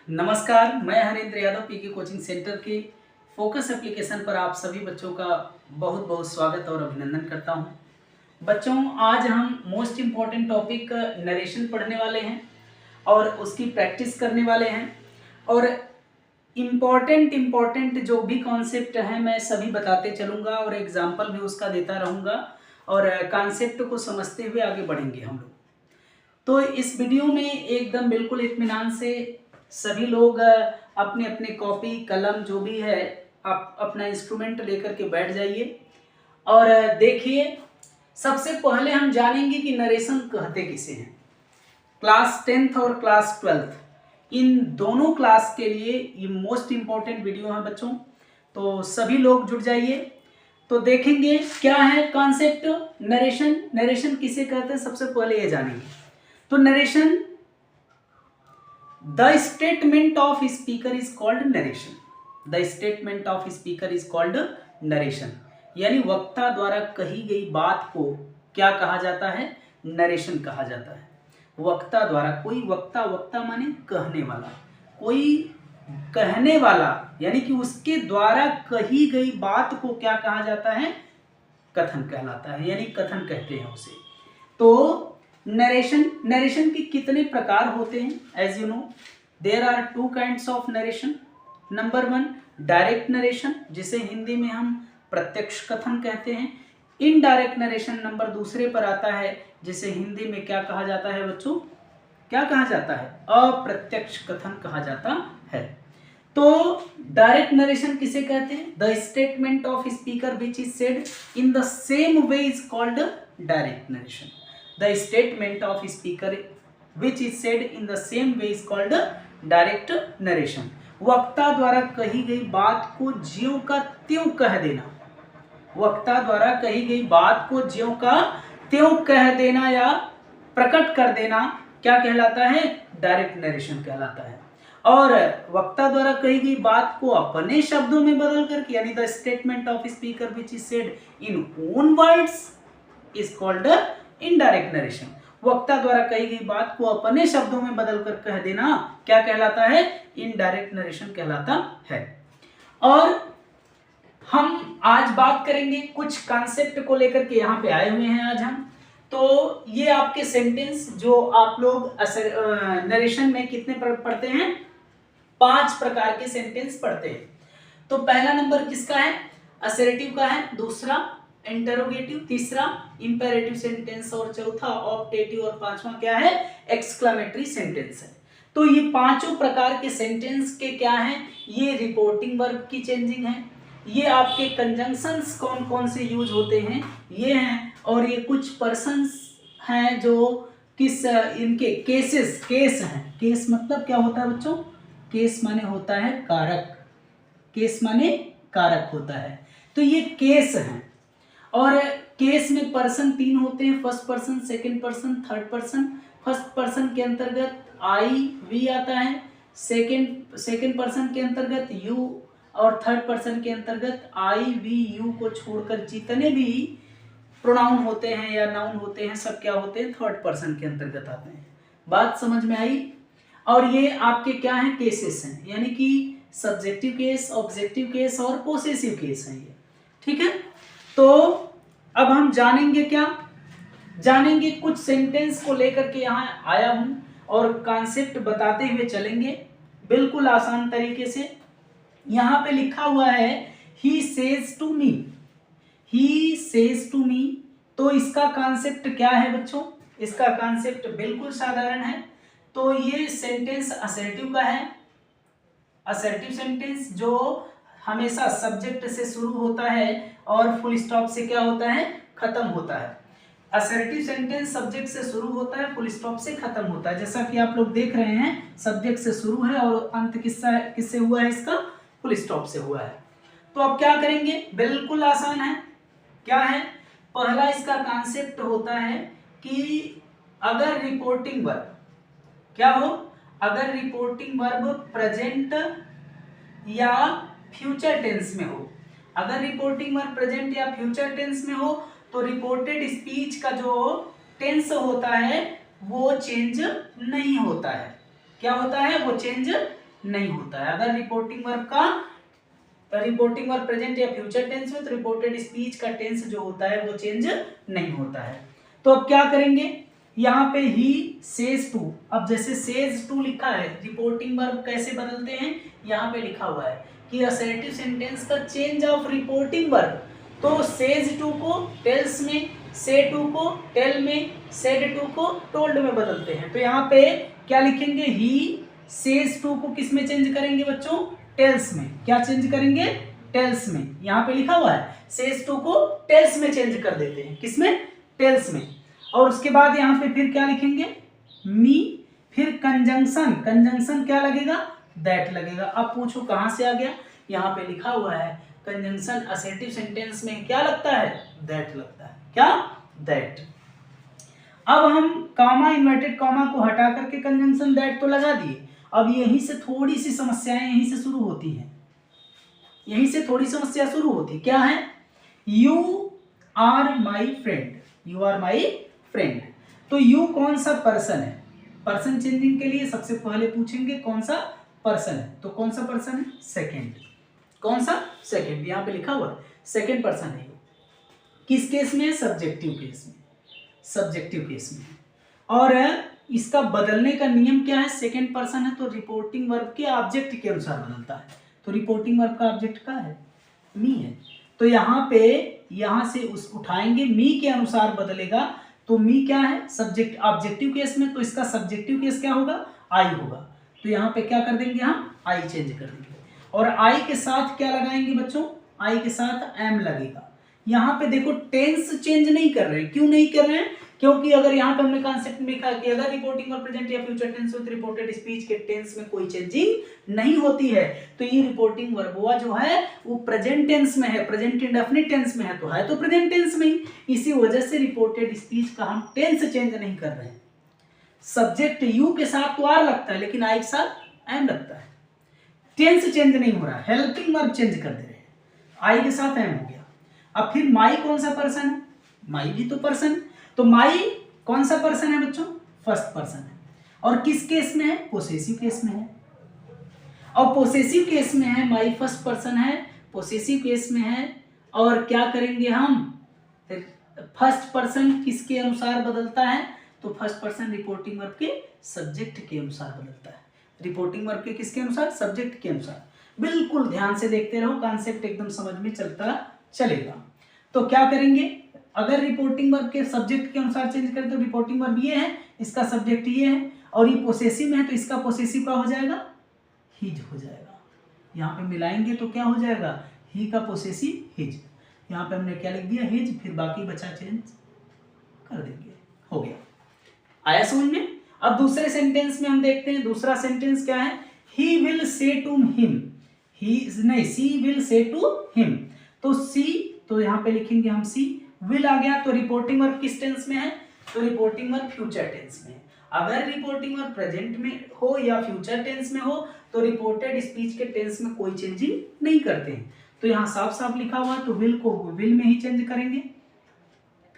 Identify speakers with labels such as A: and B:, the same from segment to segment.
A: नमस्कार, मैं हरेंद्र यादव पीके coaching centre के फोकस एप्लीकेशन पर आप सभी बच्चों का बहुत बहुत स्वागत और अभिनंदन करता हूं। बच्चों, आज हम मोस्ट इम्पॉर्टेंट टॉपिक नरेशन पढ़ने वाले हैं और उसकी प्रैक्टिस करने वाले हैं। और इम्पॉर्टेंट जो भी कॉन्सेप्ट हैं मैं सभी बताते चलूँगा और एग्जाम्पल भी उसका देता रहूँगा और कॉन्सेप्ट को समझते हुए आगे बढ़ेंगे हम लोग। तो इस वीडियो में एकदम बिल्कुल इत्मीनान से सभी लोग अपने अपने कॉपी कलम जो भी है आप अपना इंस्ट्रूमेंट लेकर के बैठ जाइए और देखिए। सबसे पहले हम जानेंगे कि नरेशन कहते किसे हैं। क्लास 10th और क्लास 12th इन दोनों क्लास के लिए ये मोस्ट इम्पॉर्टेंट वीडियो है बच्चों, तो सभी लोग जुड़ जाइए। तो देखेंगे क्या है कॉन्सेप्ट नरेशन। नरेशन किसे कहते हैं सबसे पहले ये जानेंगे। तो narration, the statement of speaker is called narration. The statement of speaker is called narration, यानी वक्ता द्वारा कही गई बात को क्या कहा जाता है? नरेशन कहा जाता है। वक्ता द्वारा, कोई वक्ता माने कहने वाला, कोई कहने वाला यानी कि उसके द्वारा कही गई बात को क्या कहा जाता है? कथन कहलाता है, यानी कथन कहते हैं उसे। तो नरेशन के कितने प्रकार होते हैं? As you know there are two kinds of narration. Number 1 direct narration, जिसे हिंदी में हम प्रत्यक्ष कथन कहते हैं। इनडायरेक्ट नरेशन नंबर दूसरे पर आता है, जिसे हिंदी में क्या कहा जाता है बच्चों? क्या कहा जाता है? अप्रत्यक्ष कथन कहा जाता है। तो डायरेक्ट नरेशन किसे कहते हैं? The statement of speaker which is said in the same way is called direct narration. The statement of speaker which is said in the same way is called direct narration। वक्ता द्वारा कही गई बात को ज्यों का त्यों कह देना। वक्ता द्वारा कही गई बात को ज्यों का त्यों कह देना या प्रकट कर देना क्या कहलाता है? डायरेक्ट नरेशन कहलाता है। और वक्ता द्वारा कही गई बात को अपने शब्दों में बदल करके, यानी the statement of speaker which is said in own words is called indirect narration. वक्ता द्वारा कही गई बात को अपने शब्दों में बदलकर कह देना क्या कहलाता है? इनडायरेक्ट नरेशन कहलाता है। और हम आज बात करेंगे कुछ कॉन्सेप्ट को लेकर के, यहाँ पे आए हुए हैं आज हम। तो ये आपके सेंटेंस जो आप लोग नरेशन में कितने पढ़ते हैं? 5 प्रकार के सेंटेंस पढ़ते हैं। तो पहला नंबर किसका है? असर्टिव का है, दूसरा इंटरोगेटिव, तीसरा इंपेरेटिव सेंटेंस और चौथा ऑप्टेटिव और पांचवा क्या है? एक्सक्लेमेटरी सेंटेंस है। तो ये पांचों प्रकार के सेंटेंस के क्या हैं? ये रिपोर्टिंग वर्ब की चेंजिंग है। ये आपके कंजंक्शंस कौन कौन से यूज होते हैं ये हैं। और ये कुछ पर्सन्स हैं जो किस इनके केस हैं। केस मतलब क्या होता है बच्चों? केस माने होता है कारक। केस माने कारक होता है। तो ये केस हैं। और केस में पर्सन 3 होते हैं, first person, second person, third person. First person के अंतर्गत आई वी आता है, सेकंड पर्सन के अंतर्गत यू और थर्ड पर्सन के अंतर्गत आई वी यू को छोड़कर जितने भी प्रोनाउन होते हैं या नाउन होते हैं सब क्या होते हैं? थर्ड पर्सन के अंतर्गत आते हैं। बात समझ में आई? और ये आपके क्या हैं? केसेस हैं, यानी कि सब्जेक्टिव केस, ऑब्जेक्टिव केस और पोसेसिव केस हैं ये। ठीक है। तो अब हम जानेंगे क्या? जानेंगे कुछ सेंटेंस को लेकर के यहाँ आया हूं और कॉन्सेप्ट बताते हुए चलेंगे बिल्कुल आसान तरीके से। यहाँ पे लिखा हुआ है he says to me. He says to me, तो इसका कॉन्सेप्ट क्या है बच्चों? इसका कॉन्सेप्ट बिल्कुल साधारण है। तो ये सेंटेंस असर्टिव का है। असर्टिव सेंटेंस जो हमेशा सब्जेक्ट से शुरू होता है और फुल स्टॉप से क्या होता है? खत्म होता है। असर्टिव सेंटेंस सब्जेक्ट से शुरू होता है, फुल स्टॉप से खत्म होता है। जैसा कि आप लोग देख रहे हैं, सब्जेक्ट से शुरू है और अंत किससे हुआ है? इसका फुल स्टॉप से हुआ है। तो अब क्या करेंगे? बिल्कुल आसान है। क्या है? पहला इसका कॉन्सेप्ट होता है कि अगर रिपोर्टिंग वर्ब क्या हो? अगर रिपोर्टिंग वर्ब प्रेजेंट या फ्यूचर टेंस में हो, अगर रिपोर्टिंग वर्ब प्रेजेंट या फ्यूचर टेंस में हो तो रिपोर्टेड स्पीच का जो टेंस होता है वो चेंज नहीं होता है। क्या होता है? वो चेंज नहीं होता है। अगर रिपोर्टिंग वर्ब प्रेजेंट या फ्यूचर टेंस में, तो रिपोर्टेड स्पीच का टेंस जो होता है वो चेंज नहीं होता है। तो अब क्या करेंगे, यहाँ पे ही सेज टू, अब जैसे सेज टू लिखा है, रिपोर्टिंग वर्ब कैसे बदलते हैं, यहाँ पे लिखा हुआ है कि असर्टिव सेंटेंस का चेंज ऑफ रिपोर्टिंग वर्ब, तो सेज टू को टेल्स में, से टू को टेल में, सेड टू को टोल्ड में बदलते हैं। तो यहाँ पे क्या लिखेंगे, ही सेज टू को किस में चेंज करेंगे बच्चों, टेल्स में। क्या चेंज करेंगे, टेल्स में। यहाँ पे लिखा हुआ है सेज टू को टेल्स में चेंज कर देते हैं, किसमें, टेल्स में। और उसके बाद यहाँ पे फिर क्या लिखेंगे, मी, फिर कंजंक्शन क्या लगेगा, दैट लगेगा। अब पूछो कहाँ से आ गया, यहाँ पे लिखा हुआ है कंजंक्शन असर्टिव सेंटेंस में क्या लगता है, दैट लगता है। क्या, दैट। अब हम कॉमा, इन्वर्टेड कॉमा को हटा करके कंजंक्शन दैट तो लगा दिए। अब यहीं से थोड़ी सी समस्याएं यहीं से शुरू होती हैं, यहीं से थोड़ी समस्या शुरू होती। क्या है, you are my friend, you are my friend. तो यू कौन सा पर्सन है, पर्सन चेंजिंग के लिए सबसे पहले पूछेंगे कौन सा पर्सन है, तो कौन सा पर्सन है, सेकंड। कौन सा, सेकंड। यहाँ पे लिखा हुआ है सेकंड पर्सन है। किस केस में, सब्जेक्टिव केस में, सब्जेक्टिव केस में। और इसका बदलने का नियम क्या है, सेकंड पर्सन है तो रिपोर्टिंग वर्ब के ऑब्जेक्ट के अनुसार बदलता है। तो रिपोर्टिंग वर्ब का ऑब्जेक्ट क्या है, मी है। तो यहाँ पे यहाँ से उस उठाएंगे, मी के अनुसार बदलेगा। तो मी क्या है, सब्जेक्ट। ऑब्जेक्टिव केस में तो इसका सब्जेक्टिव केस क्या होगा, आई होगा। तो यहाँ पे क्या कर देंगे हम, आई चेंज कर देंगे। और आई के साथ क्या लगाएंगे बच्चों, आई के साथ एम लगेगा। यहाँ पे देखो टेंस चेंज नहीं कर रहे हैं। क्यों नहीं कर रहे हैं, क्योंकि अगर यहाँ पे हमने कॉन्सेप्ट में लिखा कि अगर रिपोर्टिंग और प्रेजेंट या future tense with reported speech के टेंस में कोई चेंजिंग नहीं होती है, तो ये रिपोर्टिंग वर्ब हुआ जो है वो प्रेजेंट टेंस में है, प्रेजेंट इंडेफिनिट टेंस में है, तो है तो प्रेजेंट टेंस में ही। इसी वजह से रिपोर्टेड स्पीच का हम टेंस चेंज नहीं कर रहे हैं। सब्जेक्ट यू के साथ तो आर लगता है, लेकिन आई के साथ एम लगता है। टेंस चेंज नहीं हो रहा, हेल्पिंग वर्ब चेंज कर दे रहे हैं, आई के साथ एम हो गया। अब फिर माई कौन सा पर्सन है, माई भी तो पर्सन। तो माई कौन सा पर्सन है बच्चों, फर्स्ट पर्सन है। और किस केस में है, पोसेसिव केस में है। और पोसेसिव केस में है, माई फर्स्ट पर्सन है, पोसेसिव केस में है। और क्या करेंगे हम, फर्स्ट पर्सन किसके अनुसार बदलता है, तो फर्स्ट पर्सन रिपोर्टिंग वर्ब के सब्जेक्ट के अनुसार बदलता है। रिपोर्टिंग वर्ब के किसके अनुसार, सब्जेक्ट के अनुसार। बिल्कुल ध्यान से देखते रहो, कॉन्सेप्ट एकदम समझ में चलता चलेगा। तो क्या करेंगे, अगर रिपोर्टिंग वर्ब के सब्जेक्ट के अनुसार चेंज करें तो रिपोर्टिंग वर्ब ये है, इसका सब्जेक्ट ये है, और ये पोसेसिव में है तो इसका पोसेसिव का हो जाएगा, हिज हो जाएगा। यहाँ पे मिलाएंगे तो क्या हो जाएगा, ही का पोसेसिव हिज। यहाँ पे हमने क्या लिख दिया, हिज, फिर बाकी बचा चेंज कर देंगे, हो गया। आया समझ में। अब दूसरे सेंटेंस में हम देखते हैं, दूसरा सेंटेंस क्या है, he will say to him, he नहीं, she will say to him. तो सी, तो यहाँ पे लिखेंगे हम सी, विल आ गया तो रिपोर्टिंग वर्ब किस टेंस में है, तो रिपोर्टिंग वर्ब फ्यूचर टेंस में है। अगर रिपोर्टिंग वर्ब प्रेजेंट में हो या फ्यूचर टेंस में हो तो रिपोर्टेड स्पीच के टेंस में कोई चेंजिंग नहीं करते हैं। तो यहाँ साफ साफ लिखा हुआ है, तो विल को विल में ही चेंज करेंगे।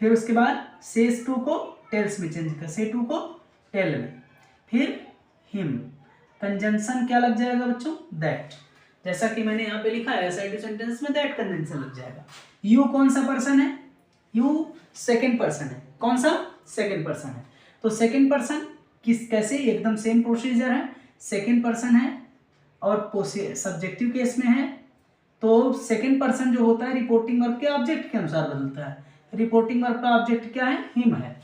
A: फिर उसके बाद सेज टू को टेल्स में चेंज कर, से टू को टेल में, फिर हिम। कंजंक्शन क्या लग जाएगा बच्चों, दैट। जैसा कि मैंने यहाँ पे लिखा है असर्टिव सेंटेंस में दैट कंजंक्शन लग जाएगा। यू कौन सा पर्सन है, यू सेकंड पर्सन है। कौन सा, सेकंड पर्सन है। तो सेकंड पर्सन किस, कैसे, एकदम सेम प्रोसीजर है। सेकंड पर्सन है और सब्जेक्टिव केस में है, तो सेकंड पर्सन जो होता है रिपोर्टिंग वर्ब के ऑब्जेक्ट के अनुसार बदलता है। रिपोर्टिंग वर्ब का ऑब्जेक्ट क्या है, हिम है,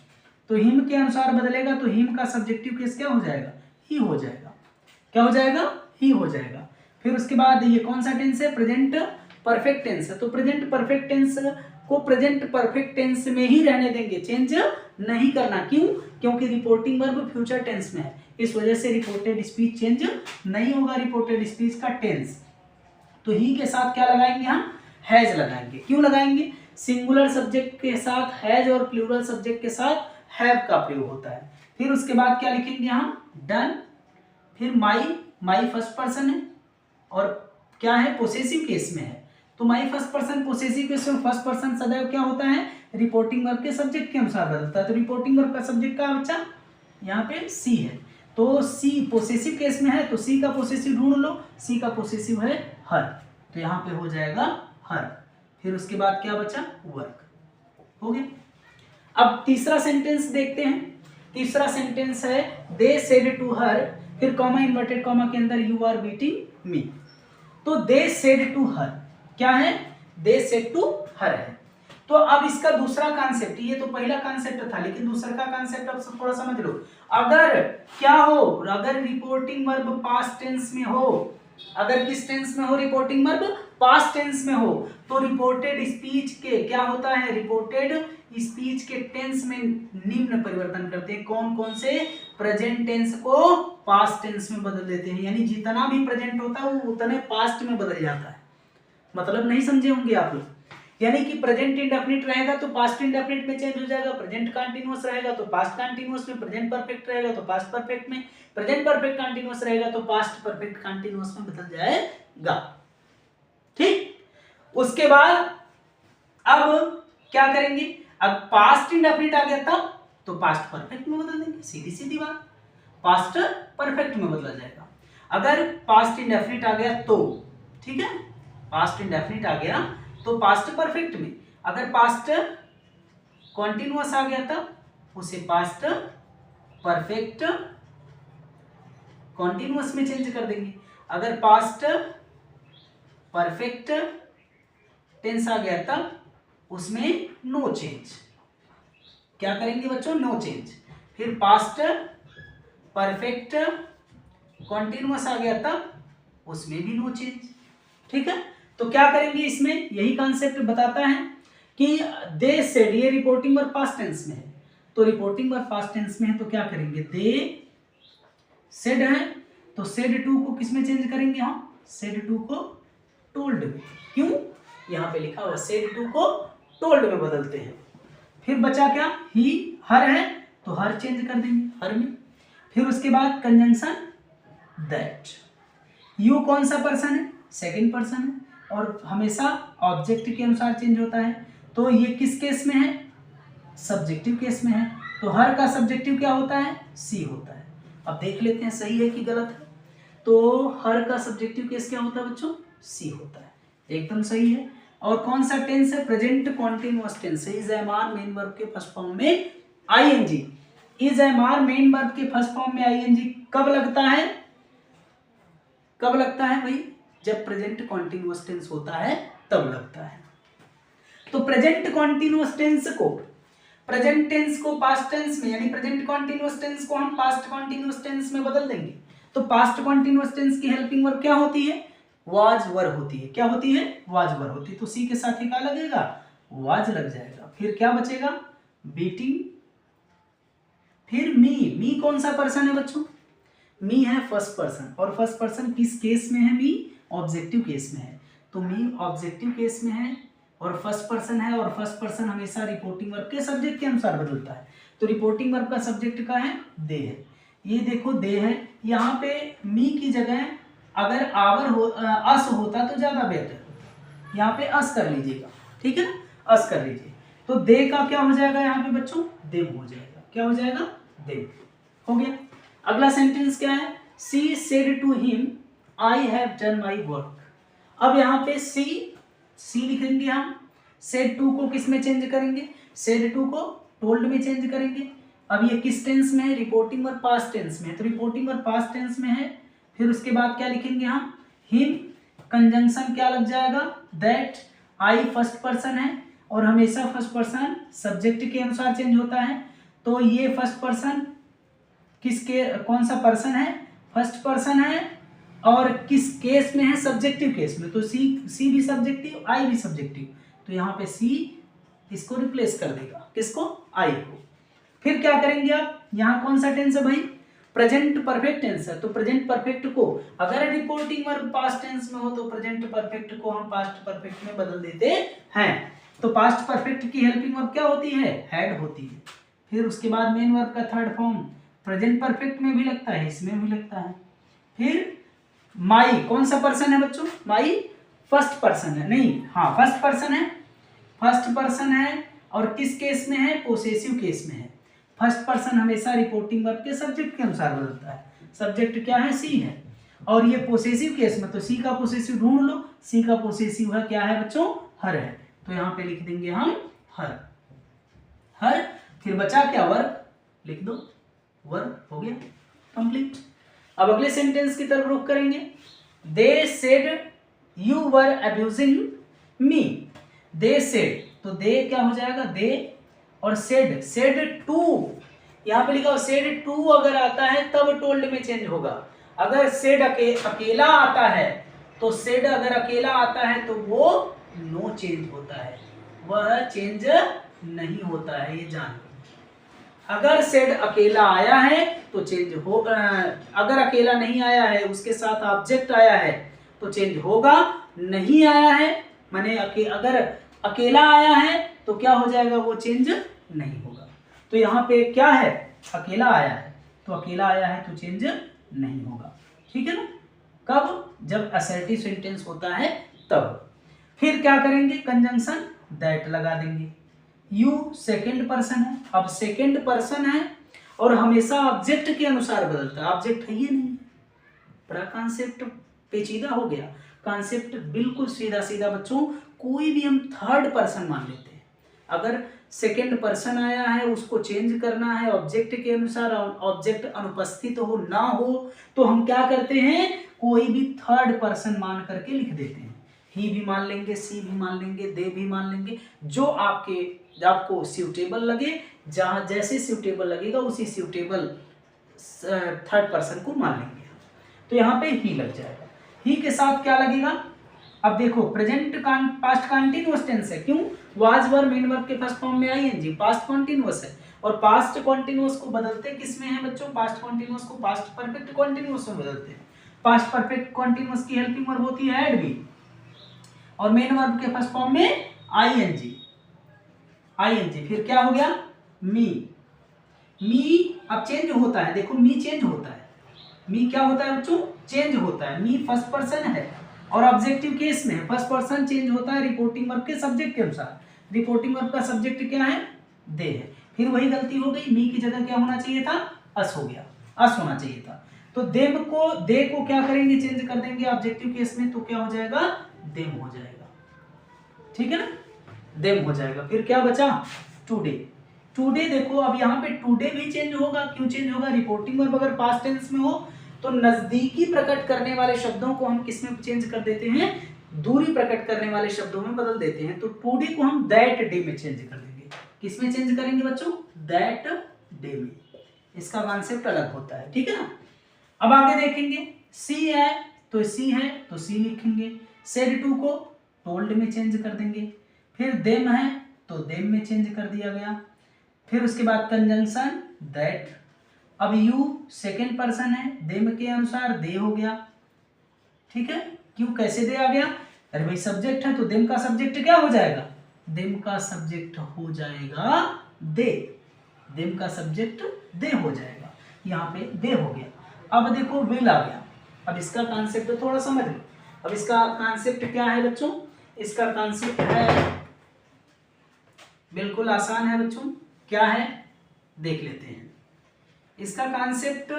A: तो हिम के अनुसार बदलेगा। तो हिम का सब्जेक्टिव केस क्या हो जाएगा, ही हो जाएगा। क्या हो जाएगा, ही हो जाएगा। फिर उसके बाद ये कौन सा टेंस है, प्रेजेंट परफेक्ट टेंस है, तो प्रेजेंट परफेक्ट टेंस को प्रेजेंट परफेक्ट टेंस में ही रहने देंगे, चेंज नहीं करना। क्यों, क्योंकि रिपोर्टिंग वर्ब फ्यूचर टेंस में है, इस वजह से रिपोर्टेड स्पीच चेंज नहीं होगा, रिपोर्टेड स्पीच का टेंस। तो ही के साथ क्या लगाएंगे हम, हैज लगाएंगे। क्यों लगाएंगे, सिंगुलर सब्जेक्ट के साथ हैज और प्लूरल सब्जेक्ट के साथ हैव का प्रयोग होता है। फिर उसके बाद क्या लिखेंगे हम, डन। फिर माई, माई फर्स्ट पर्सन है और क्या है, पोसेसिव केस में है, तो my first person possessive case में फर्स्ट पर्सन सदैव क्या होता है, रिपोर्टिंग वर्ब के सब्जेक्ट के अनुसार बदलता है। तो रिपोर्टिंग वर्ब का सब्जेक्ट का बच्चा यहाँ पे सी है, तो सी पोसेसिव केस में है तो सी का पोसेसिव ढूंढ लो, सी का पोसेसिव है हर, तो यहाँ पे हो जाएगा हर। फिर उसके बाद क्या बचा, वर्क। हो गया। अब तीसरा सेंटेंस देखते हैं। तीसरा सेंटेंस है दे सेड टू हर, फिर कॉमा इन्वर्टेड कॉमा के अंदर यू आर बीटिंग मी। तो दे सेड टू हर क्या है, दे सेड टू हर है। तो अब इसका दूसरा कॉन्सेप्ट, ये तो पहला कॉन्सेप्ट था लेकिन दूसरा का कॉन्सेप्ट अब सब थोड़ा समझ लो। अगर क्या हो, अगर रिपोर्टिंग वर्ब पास्ट टेंस में हो, अगर किस टेंस में हो, रिपोर्टिंग वर्ब पास्ट टेंस में हो, तो रिपोर्टेड स्पीच के क्या होता है, रिपोर्टेड स्पीच के टेंस में निम्न परिवर्तन करते हैं। कौन कौन से, प्रेजेंट टेंस को पास्ट टेंस में बदल देते हैं, यानी जितना भी प्रेजेंट होता है वो उतने पास्ट में बदल जाता है। मतलब नहीं समझे होंगे आप लोग, यानी कि प्रेजेंट इंडेफिनिट रहेगा तो पास्ट इंडेफिनिट में चेंज हो जाएगा, प्रेजेंट कंटीन्यूअस रहेगा तो पास्ट कंटीन्यूअस में, प्रेजेंट परफेक्ट रहेगा तो पास्ट परफेक्ट में, प्रेजेंट परफेक्ट कंटीन्यूअस रहेगा तो पास्ट परफेक्ट कंटीन्यूअस में बदल जाएगा। ठीक। उसके बाद अब क्या करेंगे, अब पास्ट इंडेफिनिट आ गया तब तो पास्ट परफेक्ट में बदल देंगे, सीधी सीधी बात, पास्ट परफेक्ट में बदला जाएगा। अगर पास्ट इंडेफिनिट आ गया तो, ठीक है, पास्ट इंडेफिनिट आ गया तो पास्ट परफेक्ट में, अगर पास्ट कॉन्टिन्यूअस आ गया तब उसे पास्ट परफेक्ट कॉन्टिन्यूअस में चेंज कर देंगे। अगर पास्ट परफेक्ट टेंस आ गया तब उसमें नो चेंज, क्या करेंगे बच्चों, नो चेंज। फिर पास्ट परफेक्ट कॉन्टिन्यूअस आ गया तब उसमें भी नो चेंज। ठीक है, तो क्या करेंगे इसमें, यही कॉन्सेप्ट बताता है कि दे सेड, ये रिपोर्टिंग वर्ब पास्ट टेंस में है, तो रिपोर्टिंग वर्ब पास्ट टेंस में है तो क्या करेंगे, दे सेड है तो सेड टू को किस में चेंज करेंगे हम, सेड टू को टोल्ड में। क्यों, यहाँ पे लिखा हुआ सेड टू को टोल्ड में बदलते हैं। फिर बचा क्या, ही हर है तो हर चेंज कर देंगे हर में। फिर उसके बाद कंजंक्शन दैट, यू कौन सा पर्सन है, सेकंड पर्सन है और हमेशा ऑब्जेक्ट के अनुसार चेंज होता है, तो ये किस केस में है, सब्जेक्टिव केस में है, तो हर का सब्जेक्टिव क्या होता है, सी होता है। अब देख लेते हैं सही है कि गलत है। तो हर का सब्जेक्टिव केस क्या होता है बच्चों, सी होता है, एकदम सही है। और कौन सा टेंस है, प्रेजेंट कॉन्टिन्यूअस टेंस है। Is am are main verb के फर्स्ट फॉर्म में ING, is am are main verb के फर्स्ट फॉर्म में आईएनजी कब लगता है, कब लगता है भाई, जब प्रेजेंट कॉन्टिन्यूअस टेंस होता है तब लगता है। तो प्रेजेंट कॉन्टिन्यूअस टेंस को, प्रेजेंट टेंस को पास्ट टेंस में, यानी प्रेजेंट कॉन्टिन्यूअस टेंस को हम पास्ट कॉन्टिन्यूअस टेंस में बदल देंगे। तो पास्ट कॉन्टिन्यूअस टेंस की हेल्पिंग वर्ब क्या होती है, वाज वर होती है। क्या होती है, वाज वर होती है। तो सी के साथ ही क्या लगेगा, वाज लग जाएगा। फिर क्या बचेगा, बीटिंग। फिर मी, मी कौन सा पर्सन है बच्चों, मी है फर्स्ट पर्सन, और फर्स्ट पर्सन किस केस में है, मी ऑब्जेक्टिव केस में है। तो मी ऑब्जेक्टिव केस में है और फर्स्ट पर्सन है, और फर्स्ट पर्सन हमेशा रिपोर्टिंग वर्ब के सब्जेक्ट के अनुसार बदलता है। तो रिपोर्टिंग वर्ब का सब्जेक्ट का है, दे है। ये देखो दे है, यहाँ पे मी की जगह अगर आवर हो, अस होता तो ज्यादा बेहतर होता। यहाँ पे अस कर लीजिएगा, ठीक है ना, अस कर लीजिए। तो दे का क्या हो जाएगा यहाँ पे बच्चों, देव हो जाएगा। क्या हो जाएगा, देव हो गया। अगला सेंटेंस क्या है, she said to him I have done my work. अब यहाँ पे सी लिखेंगे हम, सेड टू को किस में चेंज करेंगे, सेड टू को टोल्ड में चेंज करेंगे। अब ये किस टेंस में है, रिपोर्टिंग वर्ब पास्ट टेंस में है, तो रिपोर्टिंग वर्ब पास्ट टेंस में है। फिर उसके बाद क्या लिखेंगे हम, हिम, कंजंक्शन क्या लग जाएगा, दैट। आई फर्स्ट पर्सन है और हमेशा फर्स्ट पर्सन सब्जेक्ट के अनुसार चेंज होता है। तो ये फर्स्ट पर्सन किसके, कौन सा पर्सन है, फर्स्ट पर्सन है, और किस केस में है, सब्जेक्टिव केस में। तो सी भी सब्जेक्टिव, आई भी सब्जेक्टिव, तो यहाँ पे सी इसको रिप्लेस कर देगा, किसको, आई को। फिर क्या करेंगे आप, यहाँ कौन सा टेंस है भाई, प्रेजेंट परफेक्ट टेंस है। तो प्रेजेंट परफेक्ट को अगर रिपोर्टिंग वर्ब पास्ट टेंस में हो तो प्रेजेंट परफेक्ट को हम पास्ट परफेक्ट में बदल देते हैं। तो पास्ट परफेक्ट की हेल्पिंग वर्ब क्या होती है, हैड होती है। फिर उसके बाद मेन वर्ब का थर्ड फॉर्म प्रेजेंट परफेक्ट में भी लगता है, इसमें भी लगता है। फिर माई कौन सा पर्सन है बच्चों, माई फर्स्ट पर्सन है, नहीं, हाँ फर्स्ट पर्सन है, फर्स्ट पर्सन है और किस केस में है, पोसेसिव केस में है। फर्स्ट पर्सन हमेशा रिपोर्टिंग वर्ब के सब्जेक्ट के अनुसार बदलता है। सब्जेक्ट क्या है? सी है। और ये पोसेसिव केस में तो सी का पोसेसिव ढूंढ लो। सी का पोसेसिव है क्या है बच्चों? हर है। तो यहाँ पे लिख देंगे हम हर। हर, फिर बचा क्या? वर्ब। लिख दो वर्ब, हो गया कंप्लीट। अब अगले सेंटेंस की तरफ रुख करेंगे। They said you were abusing me. They said, तो दे क्या हो जाएगा? दे, और सेड, सेड टू, यहाँ पे लिखा हो सेड टू अगर आता है तब टोल्ड में चेंज होगा। अगर सेड अकेला आता है तो सेड अगर अकेला आता है तो वो नो चेंज होता है, वह चेंज नहीं होता है, ये जान। अगर सेड अकेला आया है तो चेंज हो, अगर अकेला नहीं आया है उसके साथ ऑब्जेक्ट आया है तो चेंज होगा। नहीं आया है माने अगर अकेला आया है तो क्या हो जाएगा? वो चेंज नहीं होगा। तो यहाँ पे क्या है? अकेला आया है, तो अकेला आया है तो चेंज नहीं होगा। ठीक है ना? कब? जब असर्टिव सेंटेंस होता है तब। फिर क्या करेंगे? कंजंक्शन दैट लगा देंगे। यू सेकंड पर्सन है। अब सेकंड पर्सन है और हमेशा ऑब्जेक्ट के अनुसार बदलता है। ऑब्जेक्ट है ये नहीं, बड़ा कॉन्सेप्ट पेचीदा हो गया। कॉन्सेप्ट बिल्कुल सीधा सीधा बच्चों, कोई भी हम थर्ड पर्सन मान लेते हैं। अगर सेकंड पर्सन आया है उसको चेंज करना है ऑब्जेक्ट के अनुसार, ऑब्जेक्ट अनुपस्थित हो ना हो तो हम क्या करते हैं? कोई भी थर्ड पर्सन मान करके लिख देते हैं। ही भी मान लेंगे, सी भी मान लेंगे, दे भी मान लेंगे, जो आपको सूटेबल लगे, जहां जैसे सूटेबल लगेगा उसी सूटेबल थर्ड पर्सन को मान लेंगे। तो यहाँ पे ही लग जाएगा। ही के साथ क्या लगेगा? अब देखो प्रेजेंट पास्ट कंटीन्यूअस टेंस है। क्यों? वाज वर मेन वर्ब के फर्स्ट फॉर्म में आईएनजी, पास्ट कंटीन्यूअस है। और पास्ट कंटीन्यूअस को बदलते किस में है बच्चों? पास्ट कंटीन्यूअस को पास्ट परफेक्ट कंटीन्यूअस में बदलते हैं। पास्ट परफेक्ट कंटीन्यूअस की हेल्पिंग वर्ब होती है हैड बी, और मेन वर्ब के फर्स्ट फॉर्म में आईएनजी। आईएनजी फिर क्या हो गया? मी। मी अब चेंज होता है, देखो मी चेंज होता है। मी क्या होता है बच्चों? चेंज होता है। मी फर्स्ट पर्सन है और ऑब्जेक्टिव केस में फर्स्ट पर्सन चेंज होता है रिपोर्टिंग वर्ब के सब्जेक्ट के अनुसार। रिपोर्टिंग वर्ब का सब्जेक्ट क्या है? दे है। फिर वही गलती हो गई, मी की जगह क्या होना चाहिए था? अस हो गया, अस होना चाहिए था। तो देम को, दे को क्या करेंगे? चेंज कर देंगे ऑब्जेक्टिव केस में, तो क्या हो जाएगा? देम हो जाएगा। ठीक है ना? देम हो जाएगा। फिर क्या बचा? टुडे। टुडे देखो अब यहाँ पे टुडे भी चेंज होगा। क्यों चेंज होगा? रिपोर्टिंग वर्ब अगर पास्ट टेंस में हो तो नजदीकी प्रकट करने वाले शब्दों को हम किस में चेंज कर देते हैं? दूरी प्रकट करने वाले शब्दों में बदल देते हैं। तो टुडे को हम दैट डे में चेंज कर देंगे। किस में चेंज करेंगे बच्चों? दैट डे में। इसका कॉन्सेप्ट अलग होता है। ठीक है ना? अब आगे देखेंगे। सी है तो सी है तो सी लिखेंगे। सेड टू को टोल्ड में चेंज कर देंगे। फिर देम है तो देम में चेंज कर दिया गया। फिर उसके बाद कंजंक्शन दैट। अब यू सेकंड पर्सन है, देम के अनुसार दे हो गया। ठीक है? क्यों कैसे दे आ गया? अरे भाई सब्जेक्ट है तो देम का सब्जेक्ट क्या हो जाएगा? देम का सब्जेक्ट हो जाएगा दे। देम का सब्जेक्ट दे हो जाएगा। यहाँ पे दे हो गया। अब देखो विल आ गया। अब इसका कॉन्सेप्ट थोड़ा समझ लो। अब इसका कॉन्सेप्ट क्या है बच्चों? इसका कॉन्सेप्ट है बिल्कुल आसान है बच्चों। क्या है? देख लेते हैं इसका कॉन्सेप्ट।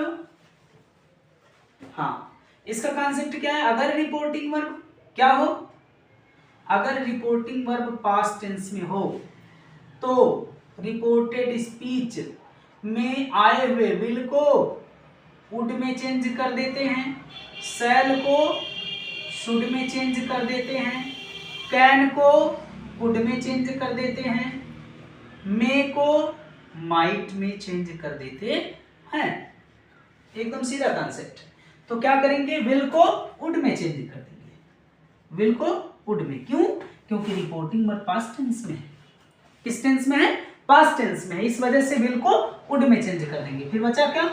A: हाँ, इसका कॉन्सेप्ट क्या है? अगर रिपोर्टिंग वर्ब क्या हो? अगर रिपोर्टिंग वर्ब पास्ट टेंस में हो तो रिपोर्टेड स्पीच में आए हुए विल को वुड में चेंज कर देते हैं, शैल को शुड में चेंज कर देते हैं, कैन को कुड में चेंज कर देते हैं, मे को माइट में चेंज कर देते हैं। एकदम सीधा कॉन्सेप्ट। तो क्या करेंगे? विल को वुड में चेंज कर देंगे। विल को वुड में। क्यों? क्योंकि रिपोर्टिंग वर्ब पास्ट टेंस में है। किस टेंस में है? पास्ट टेंस में है। इस वजह से विल को वुड में चेंज कर देंगे। फिर बचा क्या?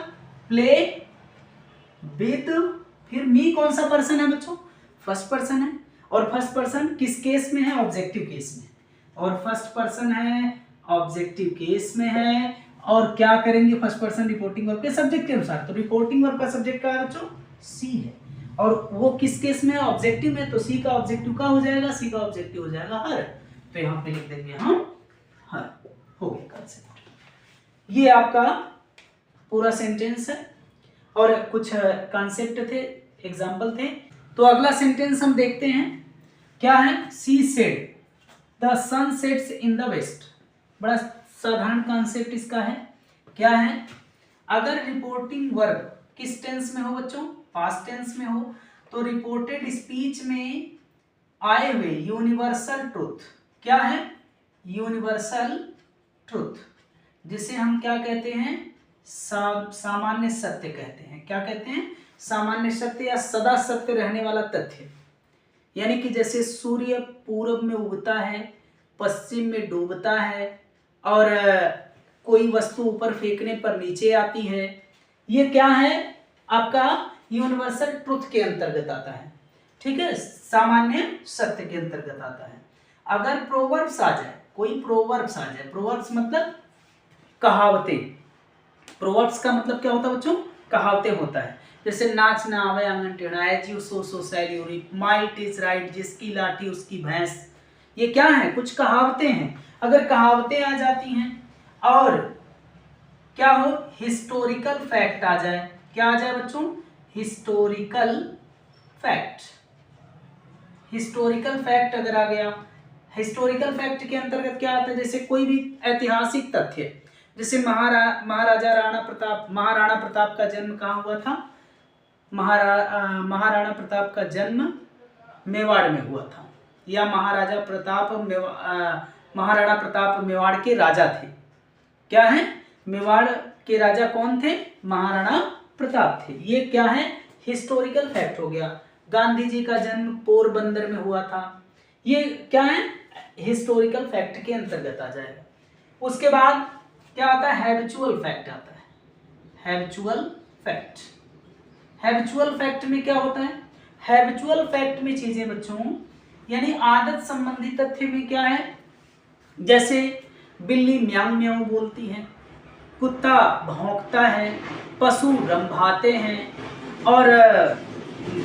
A: Play with. फिर मी कौन सा पर्सन है बच्चों? फर्स्ट पर्सन है। और फर्स्ट पर्सन किस केस में है? ऑब्जेक्टिव केस में। और फर्स्ट पर्सन है ऑब्जेक्टिव केस में है। और क्या करेंगे? फर्स्ट पर्सन रिपोर्टिंग वर्ब के सब्जेक्ट के अनुसार। तो रिपोर्टिंग वर्ब का सब्जेक्ट क्या है बच्चों? सी है। और वो किस केस में है? ऑब्जेक्टिव में। तो सी का ऑब्जेक्टिव का हो जाएगा? सी का ऑब्जेक्टिव हो जाएगा हर। तो यहाँ पे लिख देंगे हम हर। हो गया कॉन्सेप्ट। ये आपका पूरा सेंटेंस है और कुछ कॉन्सेप्ट थे, एग्जाम्पल थे। तो अगला सेंटेंस हम देखते हैं, क्या है? She said the sun sets in the west. बड़ा साधारण कॉन्सेप्ट इसका है। क्या है? अगर रिपोर्टिंग वर्ब किस टेंस में हो बच्चों? पास्ट टेंस में हो, तो रिपोर्टेड स्पीच में आए हुए यूनिवर्सल ट्रुथ, क्या है? यूनिवर्सल ट्रुथ, जिसे हम क्या कहते हैं? सामान्य सत्य कहते हैं। क्या कहते हैं? सामान्य सत्य या सदा सत्य रहने वाला तथ्य। यानी कि जैसे सूर्य पूरब में उगता है, पश्चिम में डूबता है, और कोई वस्तु ऊपर फेंकने पर नीचे आती है, ये क्या है? आपका यूनिवर्सल ट्रुथ के अंतर्गत आता है। ठीक है, सामान्य सत्य के अंतर्गत आता है। अगर प्रोवर्ब्स आ जाए, कोई प्रोवर्ब्स आ जाए, प्रोवर्ब्स मतलब कहावतें। प्रोवर्ब्स का मतलब क्या होता है बच्चों? कहावतें होता है। जैसे नाच ना आवे आंगन टेढ़ा, as you sow shall you reap, might is right, जिसकी लाठी उसकी भैंस। ये क्या है? कुछ कहावतें हैं। अगर कहावतें आ जाती हैं और क्या हो? हिस्टोरिकल फैक्ट आ जाए। क्या आ जाए बच्चों? Historical fact. हिस्टोरिकल फैक्ट अगर आ गया, हिस्टोरिकल फैक्ट के अंतर्गत क्या आता है? जैसे कोई भी ऐतिहासिक तथ्य, जैसे महाराणा प्रताप का जन्म कहाँ हुआ था? महाराणा प्रताप का जन्म मेवाड़ में हुआ था, या महाराणा प्रताप मेवाड़ के राजा थे। क्या है? मेवाड़ के राजा कौन थे? महाराणा प्रताप थे। ये क्या है? हिस्टोरिकल फैक्ट हो गया। गांधी जी का जन्म पोरबंदर में हुआ था, ये क्या है? हिस्टोरिकल फैक्ट के अंतर्गत आ जाएगा। उसके बाद क्या आता है? हैबिचुअल फैक्ट आता है। हैबिचुअल फैक्ट, हैबिचुअल फैक्ट में क्या होता है? हैबिचुअल फैक्ट में चीजें बच्चों, यानी आदत संबंधी तथ्य में क्या है? जैसे बिल्ली म्याऊं म्याऊं बोलती है, कुत्ता भौंकता है, पशु रंभाते हैं, और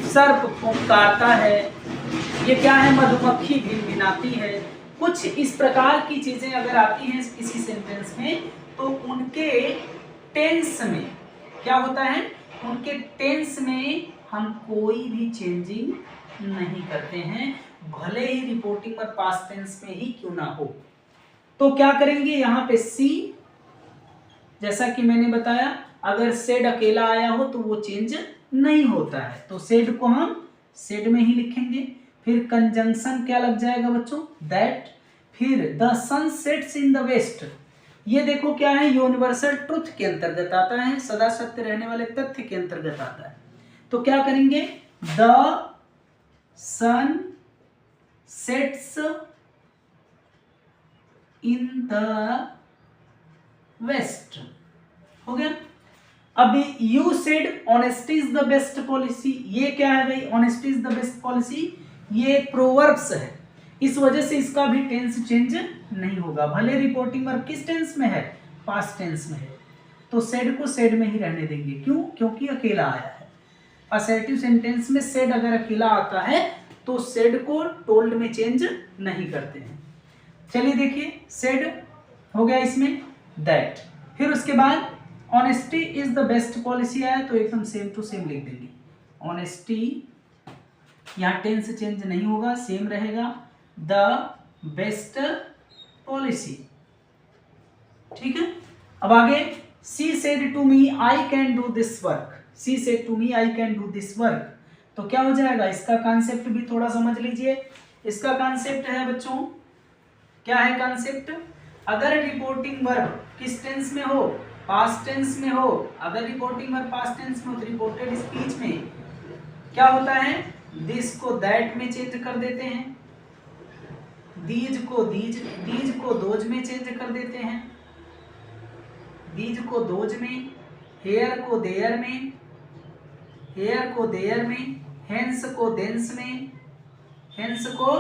A: सर्प फुंकारता है। ये क्या है? मधुमक्खी भिनभिनाती है। कुछ इस प्रकार की चीजें अगर आती हैं किसी सेंटेंस में, तो उनके टेंस में क्या होता है? उनके टेंस में हम कोई भी चेंजिंग नहीं करते हैं, भले ही रिपोर्टिंग और पास्ट टेंस में ही क्यों ना हो। तो क्या करेंगे यहाँ पे? सी, जैसा कि मैंने बताया, अगर सेड अकेला आया हो तो वो चेंज नहीं होता है, तो सेड को हम सेड में ही लिखेंगे। फिर कंजंक्शन क्या लग जाएगा बच्चों? दैट। फिर the sun sets in the west, ये देखो क्या है? यूनिवर्सल ट्रुथ के अंतर्गत आता है, सदा सत्य रहने वाले तथ्य के अंतर्गत आता है। तो क्या करेंगे? The sun sets in the west, हो गया। अभी you said honesty is the best policy, ये क्या है भाई? Honesty is the best policy, ये प्रोवर्ब्स है, इस वजह से इसका भी टेंस चेंज नहीं होगा, भले रिपोर्टिंग वर्ब किस टेंस में है? पास्ट टेंस में है। तो सेड को सेड में ही रहने देंगे। क्यों? क्योंकि अकेला आया है। असर्टिव सेंटेंस में सेड अगर अकेला आता है तो सेड को टोल्ड में चेंज नहीं करते हैं। चलिए देखिए, सेड हो गया इसमें, दैट। फिर उसके बाद honesty is the best policy आया, तो एकदम सेम टू सेम लिख देंगे। ऑनेस्टी, यहाँ टेंस चेंज नहीं होगा, सेम रहेगा। द बेस्ट पॉलिसी, ठीक है। अब आगे, she said to me I can do this work, she said to me I can do this work, तो क्या हो जाएगा? इसका कॉन्सेप्ट भी थोड़ा समझ लीजिए। इसका कॉन्सेप्ट है बच्चों, क्या है कॉन्सेप्ट? अगर रिपोर्टिंग वर्ब किस टेंस में हो? पास्ट टेंस में हो। अगर रिपोर्टिंग वर्ब पास्ट टेंस में हो तो रिपोर्टेड स्पीच में क्या होता है? दिस को दैट में चेंज कर देते हैं, दीज को दोज में चेंज कर देते हैं, दीज को दोज में, हेयर को देयर में, हेयर को देयर में, हेंस को देंस में, हेंस को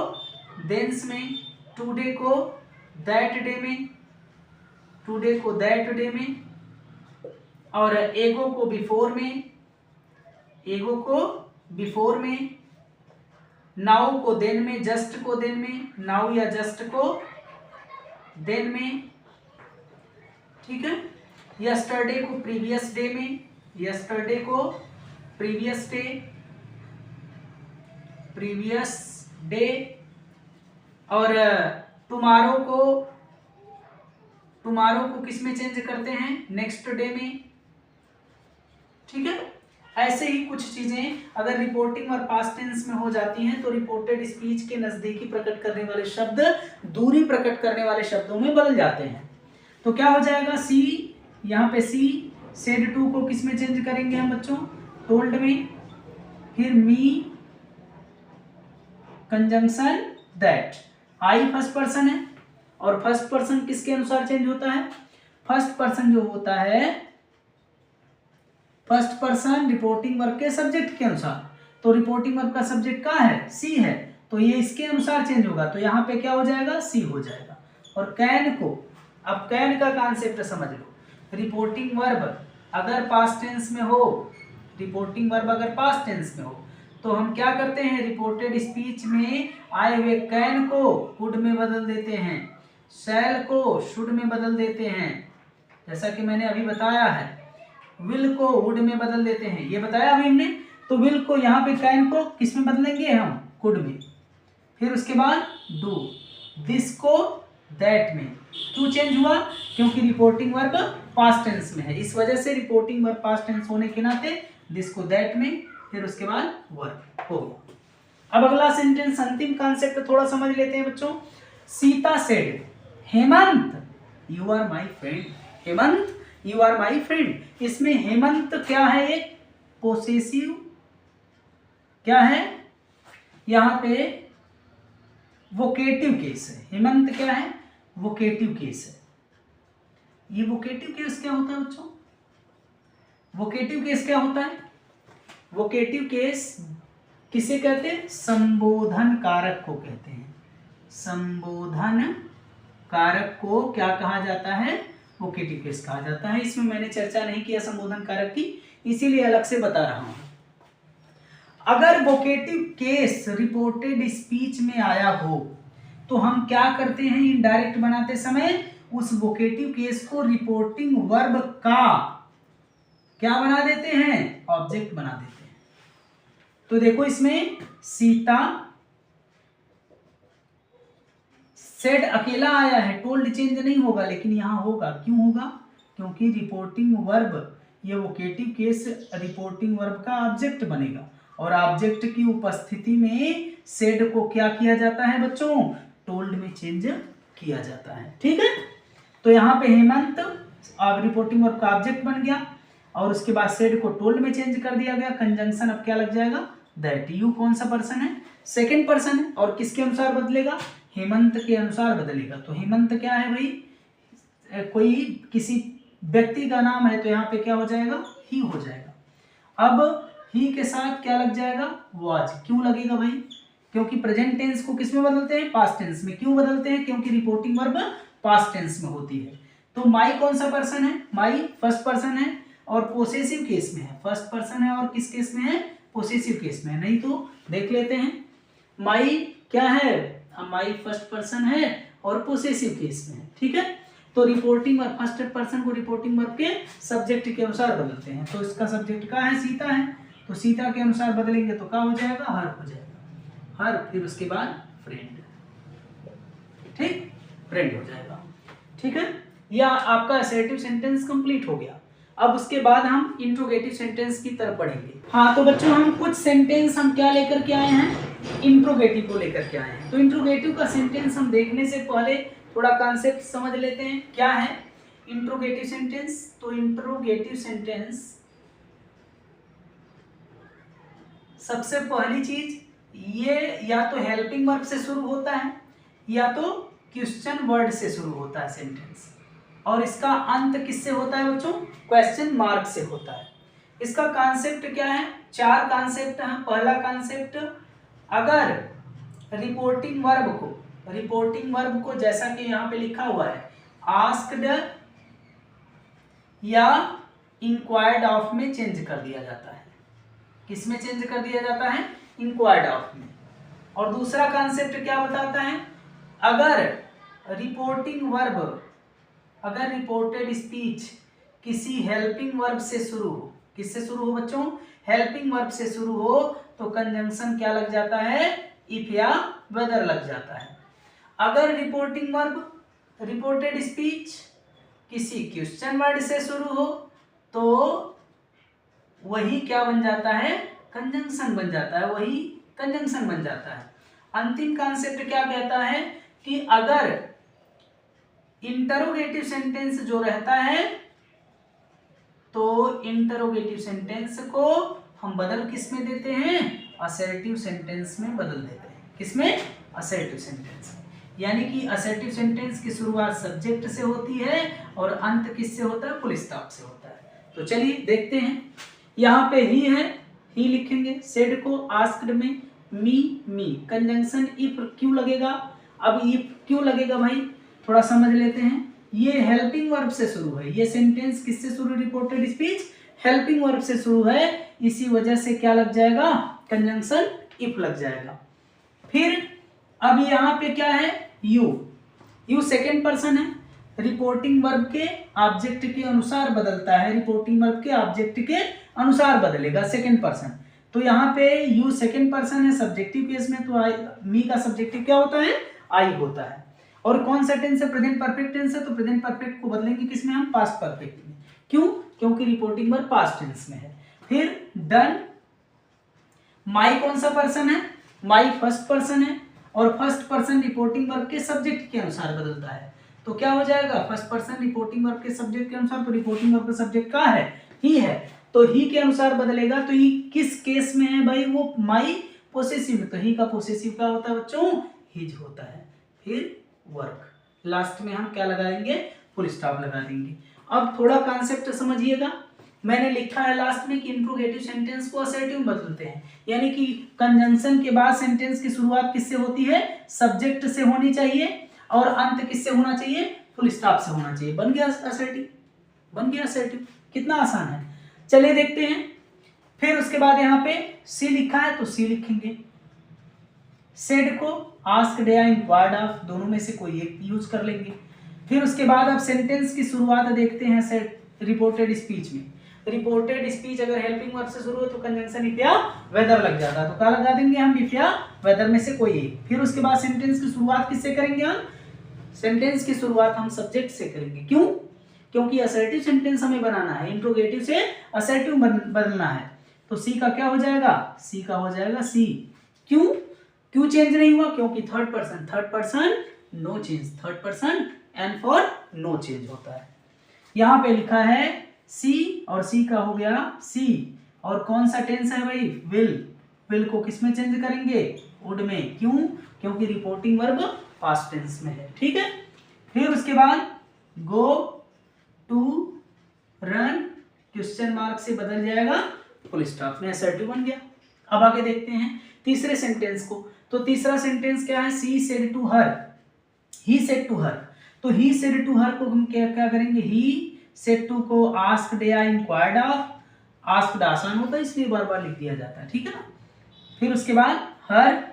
A: देंस में, टुडे को दैट डे में, टुडे को दैट डे में, और एगो को बिफोर में, एगो को बिफोर में, नाउ को देन में, जस्ट को देन में, नाउ या जस्ट को देन में, ठीक है। यस्टरडे को प्रीवियस डे में, यस्टरडे को प्रीवियस डे, प्रीवियस डे, और टुमारो को किस में चेंज करते हैं, नेक्स्ट डे में। ठीक है, ऐसे ही कुछ चीजें अगर रिपोर्टिंग और पास्ट टेंस में हो जाती हैं तो रिपोर्टेड स्पीच के नजदीकी प्रकट करने वाले शब्द दूरी प्रकट करने वाले शब्दों में बदल जाते हैं। तो क्या हो जाएगा, सी, यहाँ पे सी, सेड टू को किस में चेंज करेंगे हम बच्चों, टोल्ड में। फिर मी conjunction that, I first person है और फर्स्ट पर्सन किसके अनुसार चेंज होता है, फर्स्ट पर्सन जो होता है, फर्स्ट पर्सन रिपोर्टिंग वर्ब के सब्जेक्ट के अनुसार। तो रिपोर्टिंग वर्ब का सब्जेक्ट कहाँ है, सी है, तो ये इसके अनुसार चेंज होगा, तो यहाँ पे क्या हो जाएगा, सी हो जाएगा। और कैन को, अब कैन का कॉन्सेप्ट समझ लो, रिपोर्टिंग वर्ब अगर पास्ट टेंस में हो, रिपोर्टिंग वर्ब अगर पास्ट टेंस में हो तो हम क्या करते हैं, रिपोर्टेड स्पीच में आए हुए कैन को कुड में बदल देते हैं, शैल को शुड में बदल देते हैं, जैसा कि मैंने अभी बताया है, विल को वुड में बदल देते हैं, ये बताया अभी हमने। तो विल को यहाँ पे कैन को किस में बदलेंगे हम, कुड में। फिर उसके बाद डू, दिस को दैट में। क्यों चेंज हुआ, क्योंकि रिपोर्टिंग वर्ब पास्ट टेंस में है, इस वजह से रिपोर्टिंग वर्ब पास्ट टेंस होने के नाते दिस को दैट में, फिर उसके बाद वर्ब हो गया। अब अगला सेंटेंस, अंतिम कॉन्सेप्ट थोड़ा समझ लेते हैं बच्चों। Sita said Hemant you are my friend, Hemant you are my friend. इसमें हेमंत क्या है, एक पोसेसिव क्या है, यहाँ पे वोकेटिव केस है, हेमंत क्या है, वोकेटिव केस है। ये वोकेटिव केस क्या होता है बच्चों, वोकेटिव केस क्या होता है, वोकेटिव केस किसे कहते हैं, संबोधन कारक को कहते हैं, संबोधन कारक को क्या कहा जाता है, वोकेटिव केस कहा जाता है। इसमें मैंने चर्चा नहीं किया संबोधन कारक की, इसीलिए अलग से बता रहा हूं। अगर वोकेटिव केस रिपोर्टेड स्पीच में आया हो तो हम क्या करते हैं, इनडायरेक्ट बनाते समय उस वोकेटिव केस को रिपोर्टिंग वर्ब का क्या बना देते हैं, ऑब्जेक्ट बना देते हैं। तो देखो इसमें सीता सेड अकेला आया है, टोल्ड चेंज नहीं होगा, लेकिन यहां होगा, क्यों होगा, क्योंकि रिपोर्टिंग वर्ब, ये वोकेटिव केस रिपोर्टिंग वर्ब का ऑब्जेक्ट बनेगा, और ऑब्जेक्ट की उपस्थिति में सेड को क्या किया जाता है बच्चों, टोल्ड में चेंज किया जाता है। ठीक है, तो यहाँ पे हेमंत अब रिपोर्टिंग वर्ब का ऑब्जेक्ट बन गया, और उसके बाद सेड को टोल्ड में चेंज कर दिया गया, कंजंक्शन अब क्या लग जाएगा, दैट। यू कौन सा पर्सन है, सेकंड पर्सन है, और किसके अनुसार बदलेगा, हेमंत के अनुसार बदलेगा। तो हेमंत क्या है भाई, कोई किसी व्यक्ति का नाम है, तो यहाँ पे क्या हो जाएगा, ही हो जाएगा। अब ही के साथ क्या लग जाएगा, वाज। क्यों लगेगा भाई, क्योंकि प्रेजेंट टेंस को किस में बदलते हैं, पास्ट टेंस में। क्यों बदलते हैं, क्योंकि रिपोर्टिंग वर्ब पास्ट टेंस में होती है। तो माई कौन सा पर्सन है, माई फर्स्ट पर्सन है और पोसेसिव केस में है, फर्स्ट पर्सन है और किस केस में है, पोसेसिव केस में है। नहीं तो देख लेते हैं, माई क्या है, माई फर्स्ट पर्सन है और पोसेसिव केस में है। ठीक है, तो रिपोर्टिंग वर्ब फर्स्ट पर्सन को रिपोर्टिंग वर्ब के सब्जेक्ट के अनुसार बदलते हैं। तो इसका सब्जेक्ट क्या है, सीता है, तो सीता के अनुसार बदलेंगे तो क्या हो जाएगा, हर हो जाएगा, हर, फिर उसके बाद फ्रेंड। ठीक, फ्रेंड हो जाएगा। ठीक है, यह आपका असर्टिव सेंटेंस कंप्लीट हो गया। अब उसके बाद हम इंट्रोगेटिव सेंटेंस की तरफ बढ़ेंगे। हाँ, तो बच्चों हम कुछ सेंटेंस हम क्या लेकर के आए हैं, इंट्रोगेटिव को लेकर के आए हैं। तो इंट्रोगेटिव का सेंटेंस हम देखने से पहले थोड़ा कॉन्सेप्ट समझ लेते हैं, क्या है इंट्रोगेटिव सेंटेंस। तो इंट्रोगेटिव सेंटेंस सबसे पहली चीज, ये या तो हेल्पिंग वर्ब से शुरू होता है या तो क्वेश्चन वर्ड से शुरू होता है सेंटेंस, और इसका अंत किससे होता है बच्चों, क्वेश्चन मार्क से होता है। इसका कॉन्सेप्ट क्या है, चार कॉन्सेप्ट हैं। पहला कॉन्सेप्ट, अगर रिपोर्टिंग वर्ब को जैसा कि यहाँ पे लिखा हुआ है आस्क्ड या इंक्वायर्ड ऑफ में चेंज कर दिया जाता है। किस में चेंज कर दिया जाता है, इंक्वायर्ड ऑफ में। और दूसरा कॉन्सेप्ट क्या बताता है, अगर रिपोर्टिंग वर्ब, अगर रिपोर्टेड स्पीच किसी हेल्पिंग वर्ब से शुरू हो, किससे शुरू हो बच्चों, हेल्पिंग वर्ब से शुरू हो तो कंजंक्शन क्या लग जाता है, इफ या वेदर लग जाता है। अगर रिपोर्टिंग वर्ब, रिपोर्टेड स्पीच किसी क्वेश्चन वर्ड से शुरू हो तो वही क्या बन जाता है, कंजंक्शन बन जाता है, वही कंजंक्शन बन जाता है। अंतिम कॉन्सेप्ट क्या कहता है कि अगर इंटरोगेटिव सेंटेंस जो रहता है तो इंटरोगेटिव सेंटेंस को हम बदल किस में देते हैं, असर्टिव सेंटेंस में बदल देते हैं। किसमें, असर्टिव सेंटेंस। यानी कि असर्टिव सेंटेंस की शुरुआत सब्जेक्ट से होती है और अंत किससे होता है, फुल स्टॉप से होता है। तो चलिए देखते हैं, यहाँ पे ही है, ही लिखेंगे, सेड को आस्क्ड में मी कंजंक्शन इफ क्यों लगेगा। अब इफ क्यों लगेगा भाई, थोड़ा समझ लेते हैं। ये हेल्पिंग वर्ब से शुरू है, ये सेंटेंस किससे शुरू, रिपोर्टेड स्पीच हेल्पिंग वर्ब से शुरू है, इसी वजह से क्या लग जाएगा, कंजंक्शन इफ लग जाएगा। फिर अब यहाँ पे क्या है, यू सेकेंड पर्सन है, रिपोर्टिंग वर्ब के ऑब्जेक्ट के अनुसार बदलता है, रिपोर्टिंग वर्ब के ऑब्जेक्ट के अनुसार बदलेगा, सेकेंड पर्सन। तो यहाँ पे यू सेकेंड पर्सन है, सब्जेक्टिव केस में तो आई, मी का सब्जेक्टिव क्या होता है, आई होता है। और कौन सा टेंस है, प्रेजेंट परफेक्ट टेंस है, तो प्रेजेंट परफेक्ट को बदलेंगे किसमें हम, पास्ट परफेक्ट में। क्यों, क्योंकि रिपोर्टिंग वर्ब पास्ट टेंस में है। फिर डन, माई कौन सा पर्सन है, माई फर्स्ट पर्सन है और फर्स्ट पर्सन रिपोर्टिंग वर्ब के सब्जेक्ट के अनुसार बदलता है। तो क्या हो जाएगा, फर्स्ट पर्सन रिपोर्टिंग वर्ब के सब्जेक्ट के अनुसार, तो रिपोर्टिंग वर्ब का सब्जेक्ट क्या है, ही है, तो ही के अनुसार बदलेगा। तो ही किस केस में है भाई, वो माई पोसेसिव में, तो ही का पोसेसिव क्या होता है बच्चों, हिज होता है। फिर वर्क, लास्ट में हम क्या लगा देंगे, फुल स्टॉप लगा देंगे। अब थोड़ा कॉन्सेप्ट समझिएगा, मैंने लिखा है लास्ट में कि इंट्रोगेटिव सेंटेंस को असर्टिव में बदलते हैं, यानी कि कंजंक्शन के बाद सेंटेंस की शुरुआत किससे होती है, सब्जेक्ट से होनी चाहिए और अंत किससे होना चाहिए, फुल स्टॉप से होना चाहिए। बन गया असर्टिव, बन गया असर्टिव, कितना आसान है। चलिए देखते हैं। फिर उसके बाद यहाँ पे सी लिखा है तो सी लिखेंगे, सेड को आस्क्ड या इंक्वायर्ड ऑफ, दोनों में से कोई एक यूज कर लेंगे। फिर उसके बाद अब सेंटेंस की शुरुआत देखते हैं सेड रिपोर्टेड स्पीच में। रिपोर्टेड स्पीच अगर हेल्पिंग वर्ब से शुरू हो तो कंजंक्शन इफ या वेदर लग जाता है, तो क्या लगा देंगे हम, इफ या वेदर में से कोई एक। फिर उसके बाद सेंटेंस की शुरुआत किससे करेंगे हम, सेंटेंस की शुरुआत हम सब्जेक्ट से करेंगे। क्यों, क्योंकि असर्टिव सेंटेंस हमें बनाना है, इंट्रोगेटिव से असर्टिव बदलना है। तो सी का क्या हो जाएगा, सी का हो जाएगा सी। क्यों, क्यों चेंज नहीं हुआ, क्योंकि third person no change, third person and for no change होता है। यहाँ पे लिखा है सी और सी का हो गया सी, और कौन सा टेंस है भाई, विल को किस में चेंज करेंगे, वुड में। क्यों, क्योंकि रिपोर्टिंग वर्ब पास्ट टेंस में है, ठीक है। फिर उसके बाद go to run question mark से बदल जाएगा फुल स्टॉप में, असर्टिव बन गया। अब आगे देखते हैं तीसरे सेंटेंस को। तो तीसरा सेंटेंस क्या है, she said to her, he said to her. तो ही सेड टू हर को हम क्या करेंगे, ही सेड टू को आस्क्ड या इंक्वायर्ड ऑफ, आस्क्ड आसान होता है इसलिए बार बार लिख दिया जाता है, ठीक है ना। फिर उसके बाद हर,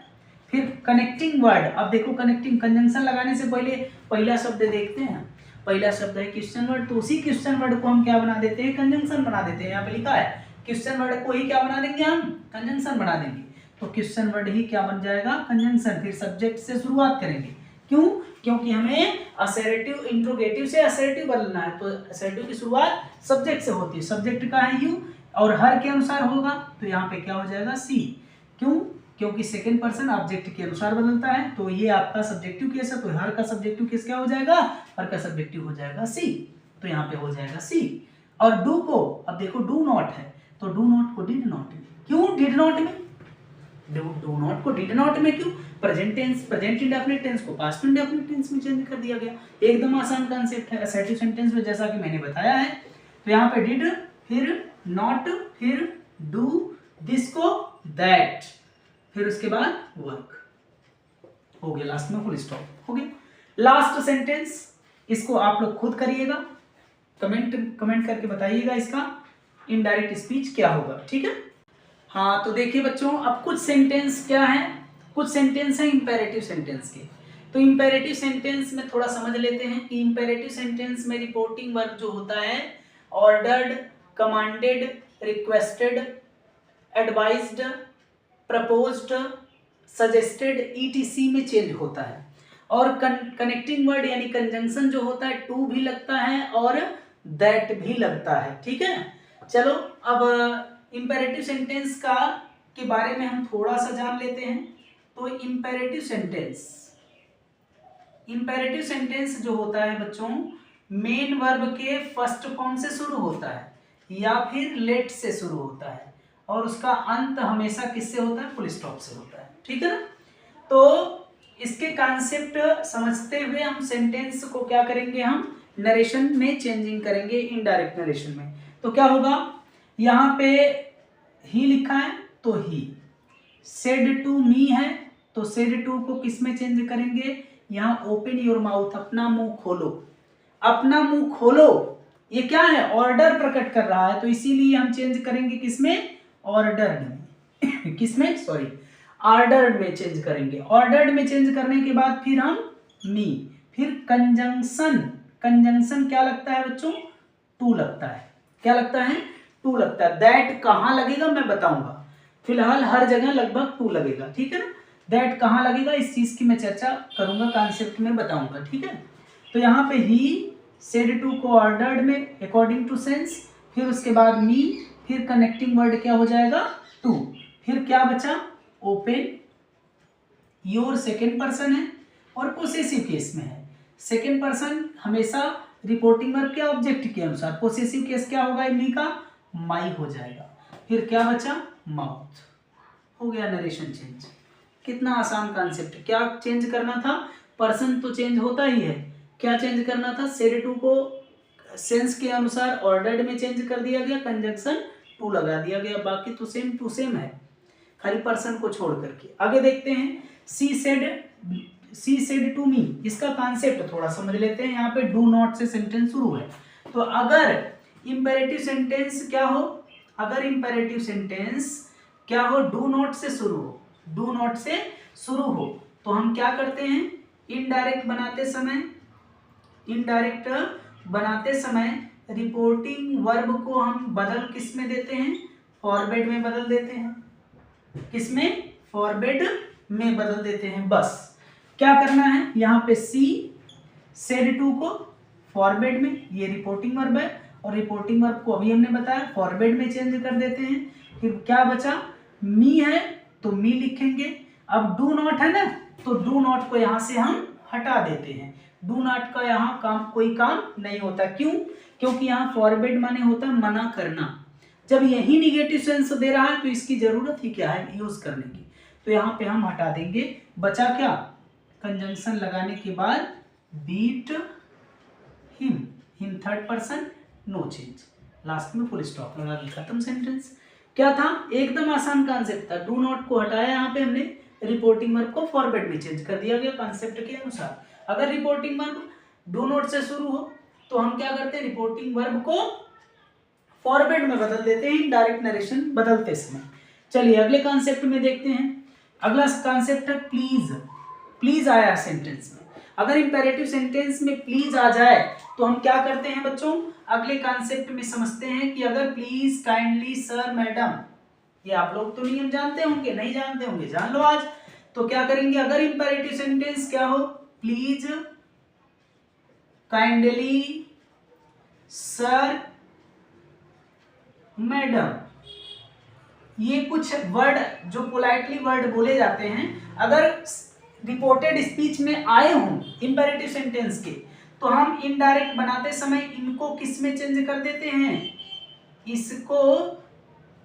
A: फिर कनेक्टिंग वर्ड। अब देखो कनेक्टिंग, कंजंक्शन लगाने से पहले पहला शब्द देखते हैं, पहला शब्द है क्वेश्चन वर्ड, तो उसी क्वेश्चन वर्ड को हम क्या बना देते हैं, कंजंक्शन बना देते हैं। यहाँ पे लिखा है क्वेश्चन वर्ड को ही क्या बना देंगे हम, कंजंक्शन बना देंगे। तो क्वेश्चन वर्ड ही क्या बन जाएगा, कंजंक्शन। फिर सब्जेक्ट से शुरुआत करेंगे, क्यों, क्योंकि हमें असर्टिव इंट्रोगेटिव से असर्टिव बदलना है, तो असर्टिव की शुरुआत सब्जेक्ट से होती है, सब्जेक्ट का है यू और हर के अनुसार होगा, तो यहाँ पे क्या हो जाएगा सी। क्यों, क्योंकि सेकंड पर्सन ऑब्जेक्ट के अनुसार बदलता है, तो ये आपका सब्जेक्टिव केस है, तो हर का सब्जेक्टिव केस क्या हो जाएगा, हर का सब्जेक्टिव हो जाएगा सी, तो यहाँ पे हो जाएगा सी। और डू को, अब देखो डू नॉट है, तो डू नॉट को डिड नॉट में। क्यों डिड नॉट में, डू नॉट को डिड नॉट में क्यों, present tense, present indefinite tense को पास्ट इंडेफिनिट टेंस में चेंज कर दिया गया। एकदम आसान कांसेप्ट है असर्टिव सेंटेंस में, जैसा कि मैंने बताया है। तो यहाँ पे डिड, फिर नॉट, फिर डू, दिस को दैट, फिर उसके बाद वर्क, हो गया लास्ट में फुल स्टॉप, हो गया लास्ट सेंटेंस। इसको आप लोग खुद करिएगा, कमेंट करके बताइएगा इसका इनडायरेक्ट स्पीच क्या होगा, ठीक है। हाँ तो देखिए बच्चों, अब कुछ सेंटेंस क्या है, कुछ सेंटेंस है इंपेरेटिव सेंटेंस के। तो इंपेरेटिव सेंटेंस में थोड़ा समझ लेते हैं कि इंपेरेटिव सेंटेंस में रिपोर्टिंग वर्ब जो होता है ordered, commanded, requested, advised, proposed, suggested etc में चेंज होता है। और कनेक्टिंग वर्ड यानी कंजंक्शन जो होता है टू भी लगता है और दैट भी लगता है। ठीक है, चलो अब इंपेरेटिव सेंटेंस का के बारे में हम थोड़ा सा जान लेते हैं। तो इंपेरेटिव सेंटेंस जो होता है बच्चों, मेन वर्ब के फर्स्ट फॉर्म से शुरू होता है या फिर लेट से शुरू होता है और उसका अंत हमेशा किससे होता है? फुल स्टॉप से होता है। ठीक है ना? तो इसके कॉन्सेप्ट समझते हुए हम सेंटेंस को क्या करेंगे, हम नरेशन में चेंजिंग करेंगे, इनडायरेक्ट नरेशन में। तो क्या होगा, यहाँ पे ही लिखा है तो ही, सेड टू मी है तो सेड टू को किस में चेंज करेंगे? यहाँ ओपन योर माउथ, अपना मुंह खोलो, अपना मुंह खोलो, ये क्या है? ऑर्डर प्रकट कर रहा है, तो इसीलिए हम चेंज करेंगे किसमें? ऑर्डर्ड में किसमें? सॉरी, ऑर्डर्ड में चेंज करेंगे। ऑर्डर्ड में चेंज करने के बाद फिर हम मी, फिर कंजंक्शन, कंजंक्शन क्या लगता है बच्चों? टू लगता है। क्या लगता है? टू लगता है। दैट कहाँ लगेगा मैं बताऊंगा, फिलहाल हर जगह लगभग टू लगेगा। ठीक है ना? दैट कहाँ लगेगा इस चीज की मैं चर्चा करूंगा, कॉन्सेप्ट में बताऊंगा। ठीक है, तो यहाँ पे ही सेड टू को ऑर्डर्ड में अकॉर्डिंग टू सेंस, फिर उसके बाद मी, फिर कनेक्टिंग वर्ड क्या हो जाएगा? टू, फिर क्या बचा? ओपन योर सेकेंड पर्सन है और पोसेसिव केस में है। सेकेंड पर्सन हमेशा रिपोर्टिंग वर्ब के ऑब्जेक्ट के अनुसार, पोसेसिव केस क्या होगा? मी का माई हो जाएगा। फिर क्या बचा? माउथ। हो गया नरेशन चेंज। कितना आसान कॉन्सेप्ट। क्या चेंज करना था? पर्सन तो चेंज होता ही है। क्या चेंज करना था? सेड टू को सेंस के अनुसार ऑर्डर्ड में चेंज कर दिया गया, कंजंक्शन टू लगा दिया गया, बाकी तो सेम टू सेम है, खाली पर्सन को छोड़ करके। आगे देखते हैं, सी सेड टू मी, इसका कॉन्सेप्ट थोड़ा समझ लेते हैं। यहाँ पे डू नॉट से सेंटेंस शुरू है, तो अगर इंपेरेटिव सेंटेंस क्या हो, अगर इंपेरेटिव सेंटेंस क्या हो? डू नॉट से शुरू हो, डू नॉट से शुरू हो, तो हम क्या करते हैं? इनडायरेक्ट बनाते समय रिपोर्टिंग वर्ब को हम बदल किस में देते हैं? फॉरवर्ड में बदल देते हैं। किसमें? फॉरवर्ड में बदल देते हैं। बस क्या करना है, यहाँ पे सी सेड टू को फॉरवर्ड में, ये रिपोर्टिंग वर्ब है और रिपोर्टिंग वर्ब को अभी हमने बताया फॉरवर्ड में चेंज कर देते हैं। फिर क्या बचा? मी है तो मी लिखेंगे। अब डू नॉट है ना, तो डू नॉट को यहाँ से हम हटा देते हैं। डू नॉट का यहाँ कोई काम नहीं होता। क्यों? क्योंकि यहाँ फॉरवर्ड माने होता है मना करना। जब यही निगेटिव सेंस दे रहा है तो इसकी जरूरत ही क्या है यूज करने की, तो यहाँ पे हम हटा देंगे। बचा क्या? कंजंक्शन लगाने के बाद beat him third person, no change, last में फुल स्टॉप लगा के खत्म सेंटेंस। क्या था? एकदम आसान कॉन्सेप्ट था। डू नॉट को हटाया, यहाँ पे हमने रिपोर्टिंग वर्ब को फॉरवर्ड में चेंज कर दिया गया कॉन्सेप्ट के अनुसार। अगर रिपोर्टिंग वर्ब डू नॉट से शुरू हो तो हम क्या करते हैं? रिपोर्टिंग वर्ब को फॉरवर्ड में बदल देते हैं डायरेक्ट नरेशन बदलते समय। चलिए अगले कॉन्सेप्ट में देखते हैं। अगला कॉन्सेप्ट है प्लीज। प्लीज आया सेंटेंस में, अगर इंपेरेटिव सेंटेंस में प्लीज आ जाए तो हम क्या करते हैं बच्चों? अगले कॉन्सेप्ट में समझते हैं कि अगर प्लीज, काइंडली, सर, मैडम, ये आप लोग तो नियम जानते होंगे, नहीं जानते होंगे जान लो आज। तो क्या करेंगे? अगर इंपेरेटिव सेंटेंस क्या हो? प्लीज, काइंडली, सर, मैडम, ये कुछ वर्ड जो पोलाइटली वर्ड बोले जाते हैं, अगर रिपोर्टेड स्पीच में आए हों इंपेरेटिव सेंटेंस के, तो हम इनडायरेक्ट बनाते समय इनको किस में चेंज कर देते हैं? इसको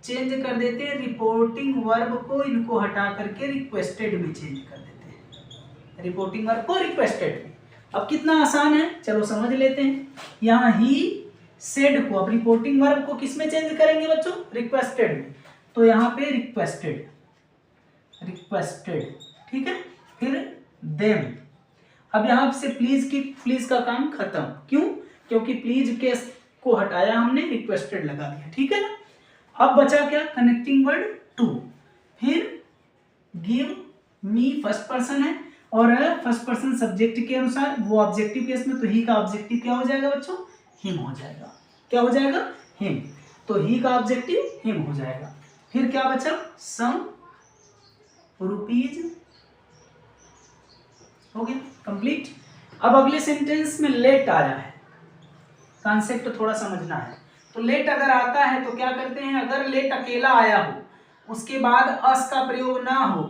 A: चेंज कर देते हैं, रिपोर्टिंग वर्ब को इनको हटा करके रिक्वेस्टेड में चेंज कर देते हैं। रिपोर्टिंग वर्ब को रिक्वेस्टेड में। अब कितना आसान है, चलो समझ लेते हैं। यहाँ ही सेड को, अब रिपोर्टिंग वर्ब को किस में चेंज करेंगे बच्चों? रिक्वेस्टेड में। तो यहाँ पे रिक्वेस्टेड, ठीक है। फिर देम, अब यहाँ से प्लीज का काम खत्म। क्यों? क्योंकि प्लीज के को हटाया हमने, रिक्वेस्टेड लगा दिया। ठीक है ना? अब बचा क्या? Connecting word to. फिर गिव मी फर्स्ट पर्सन है और फर्स्ट पर्सन सब्जेक्ट के अनुसार, वो ऑब्जेक्टिव केस में तो ही का ऑब्जेक्टिव क्या हो जाएगा बच्चों? हिम हो जाएगा। क्या हो जाएगा, हिम। तो ही का ऑब्जेक्टिव हिम हो जाएगा। फिर क्या बचा, सम रुपीज, हो गया कंप्लीट। अब अगले सेंटेंस में लेट आया है, कॉन्सेप्ट थोड़ा समझना है। तो लेट अगर आता है तो क्या करते हैं, अगर लेट अकेला आया हो, उसके बाद अस का प्रयोग ना हो,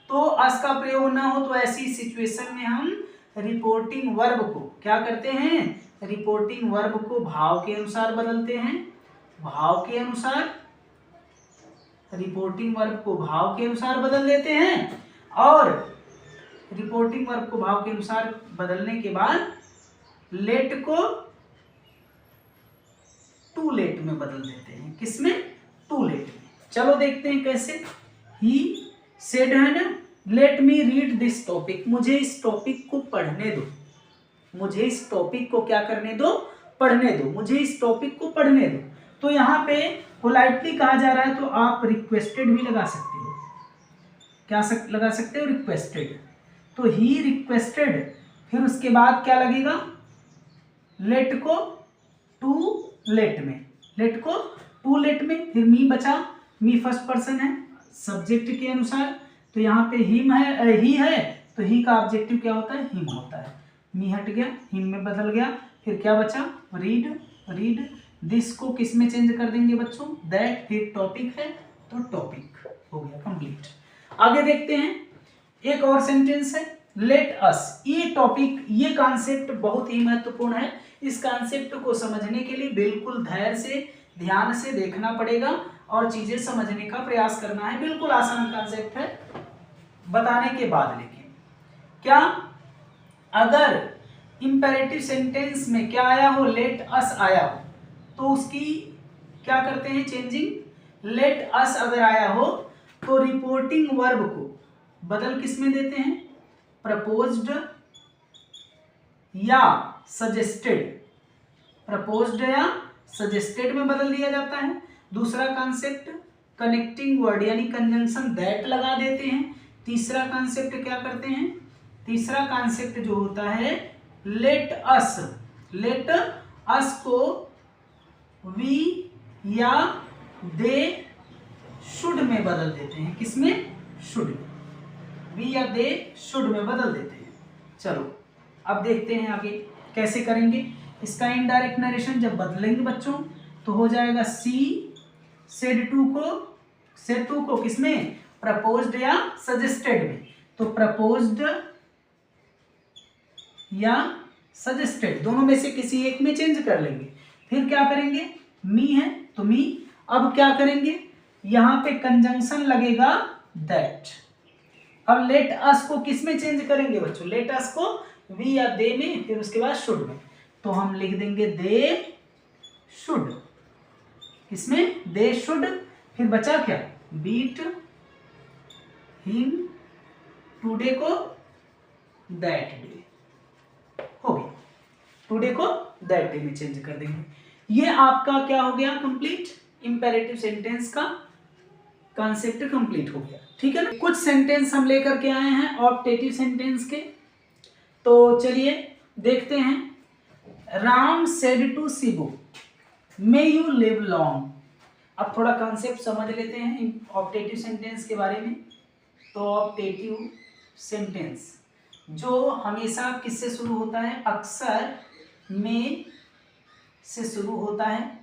A: तो अस का प्रयोग ना हो तो ऐसी सिचुएशन में हम रिपोर्टिंग वर्ब को क्या करते हैं, रिपोर्टिंग वर्ब को भाव के अनुसार बदलते हैं, भाव के अनुसार, रिपोर्टिंग वर्ब को भाव के अनुसार बदल देते हैं, और रिपोर्टिंग वर्ब को भाव के अनुसार बदलने के बाद लेट को टू लेट में बदल देते हैं। किसमें, टू लेट में। चलो देखते हैं कैसे। ही सेड है ना, let me read this topic, मुझे इस टॉपिक को पढ़ने दो, मुझे इस टॉपिक को क्या करने दो, पढ़ने दो, मुझे इस टॉपिक को पढ़ने दो। तो यहाँ पे पोलाइटली कहा जा रहा है, तो आप रिक्वेस्टेड भी लगा सकते हो, क्या लगा सकते हो, रिक्वेस्टेड। तो ही रिक्वेस्टेड, फिर उसके बाद क्या लगेगा, लेट को टू लेट में, लेट को टू लेट में, फिर मी बचा, मी फर्स्ट पर्सन है सब्जेक्ट के अनुसार, तो यहाँ पे हिम है, ही है, तो ही का ऑब्जेक्टिव क्या होता है, हिम होता है। मी हट गया, हिम में बदल गया, फिर क्या बचा, रीड, रीड दिस को किस में चेंज कर देंगे बच्चों, दैट, फिर टॉपिक है तो टॉपिक हो गया कंप्लीट। आगे देखते हैं, एक और सेंटेंस है, लेट अस। ये टॉपिक, ये कॉन्सेप्ट बहुत ही महत्वपूर्ण है। इस कॉन्सेप्ट को समझने के लिए बिल्कुल धैर्य से, ध्यान से देखना पड़ेगा और चीजें समझने का प्रयास करना है। बिल्कुल आसान कॉन्सेप्ट है बताने के बाद, लेकिन क्या, अगर इंपेरेटिव सेंटेंस में क्या आया हो, लेट अस आया हो, तो उसकी क्या करते हैं, चेंजिंग। लेट अस अगर आया हो तो रिपोर्टिंग वर्ब को बदल किस में देते हैं, प्रपोज्ड या सजेस्टेड, प्रपोज्ड या सजेस्टेड में बदल दिया जाता है। दूसरा कॉन्सेप्ट कनेक्टिंग वर्ड यानी कंजंक्शन दैट लगा देते हैं। तीसरा कॉन्सेप्ट क्या करते हैं, तीसरा कॉन्सेप्ट जो होता है लेट अस, लेट अस को वी या दे शुड में बदल देते हैं। किसमें, शुड में, वी या दे शुड में बदल देते हैं। चलो अब देखते हैं आगे कैसे करेंगे इसका इनडायरेक्ट नरेशन। जब बदलेंगे बच्चों तो हो जाएगा सी सेड टू को, सेड टू को किसमें, प्रपोज्ड या सजेस्टेड में, तो प्रपोज्ड या सजेस्टेड दोनों में से किसी एक में चेंज कर लेंगे। फिर क्या करेंगे, मी है तो मी, अब क्या करेंगे, यहां पे कंजंक्शन लगेगा दैट। अब लेट अस को किस में चेंज करेंगे बच्चों, लेट अस को वी या दे में, फिर उसके बाद शुड में, तो हम लिख देंगे दे शुड, किसमें, दे शुड। फिर बचा क्या, बीट हिम टुडे को दैट डे, हो गया, टुडे को दैट डे में चेंज कर देंगे। ये आपका क्या हो गया, कंप्लीट इंपेरेटिव सेंटेंस का कॉन्सेप्ट कंप्लीट हो गया। ठीक है ना, कुछ सेंटेंस हम लेकर के आए हैं ऑप्टेटिव सेंटेंस के, तो चलिए देखते हैं। Ram said to Shibu may you live long. अब थोड़ा कॉन्सेप्ट समझ लेते हैं ऑप्टेटिव सेंटेंस के बारे में। तो ऑप्टेटिव सेंटेंस जो हमेशा किससे शुरू होता है, अक्सर में से शुरू होता है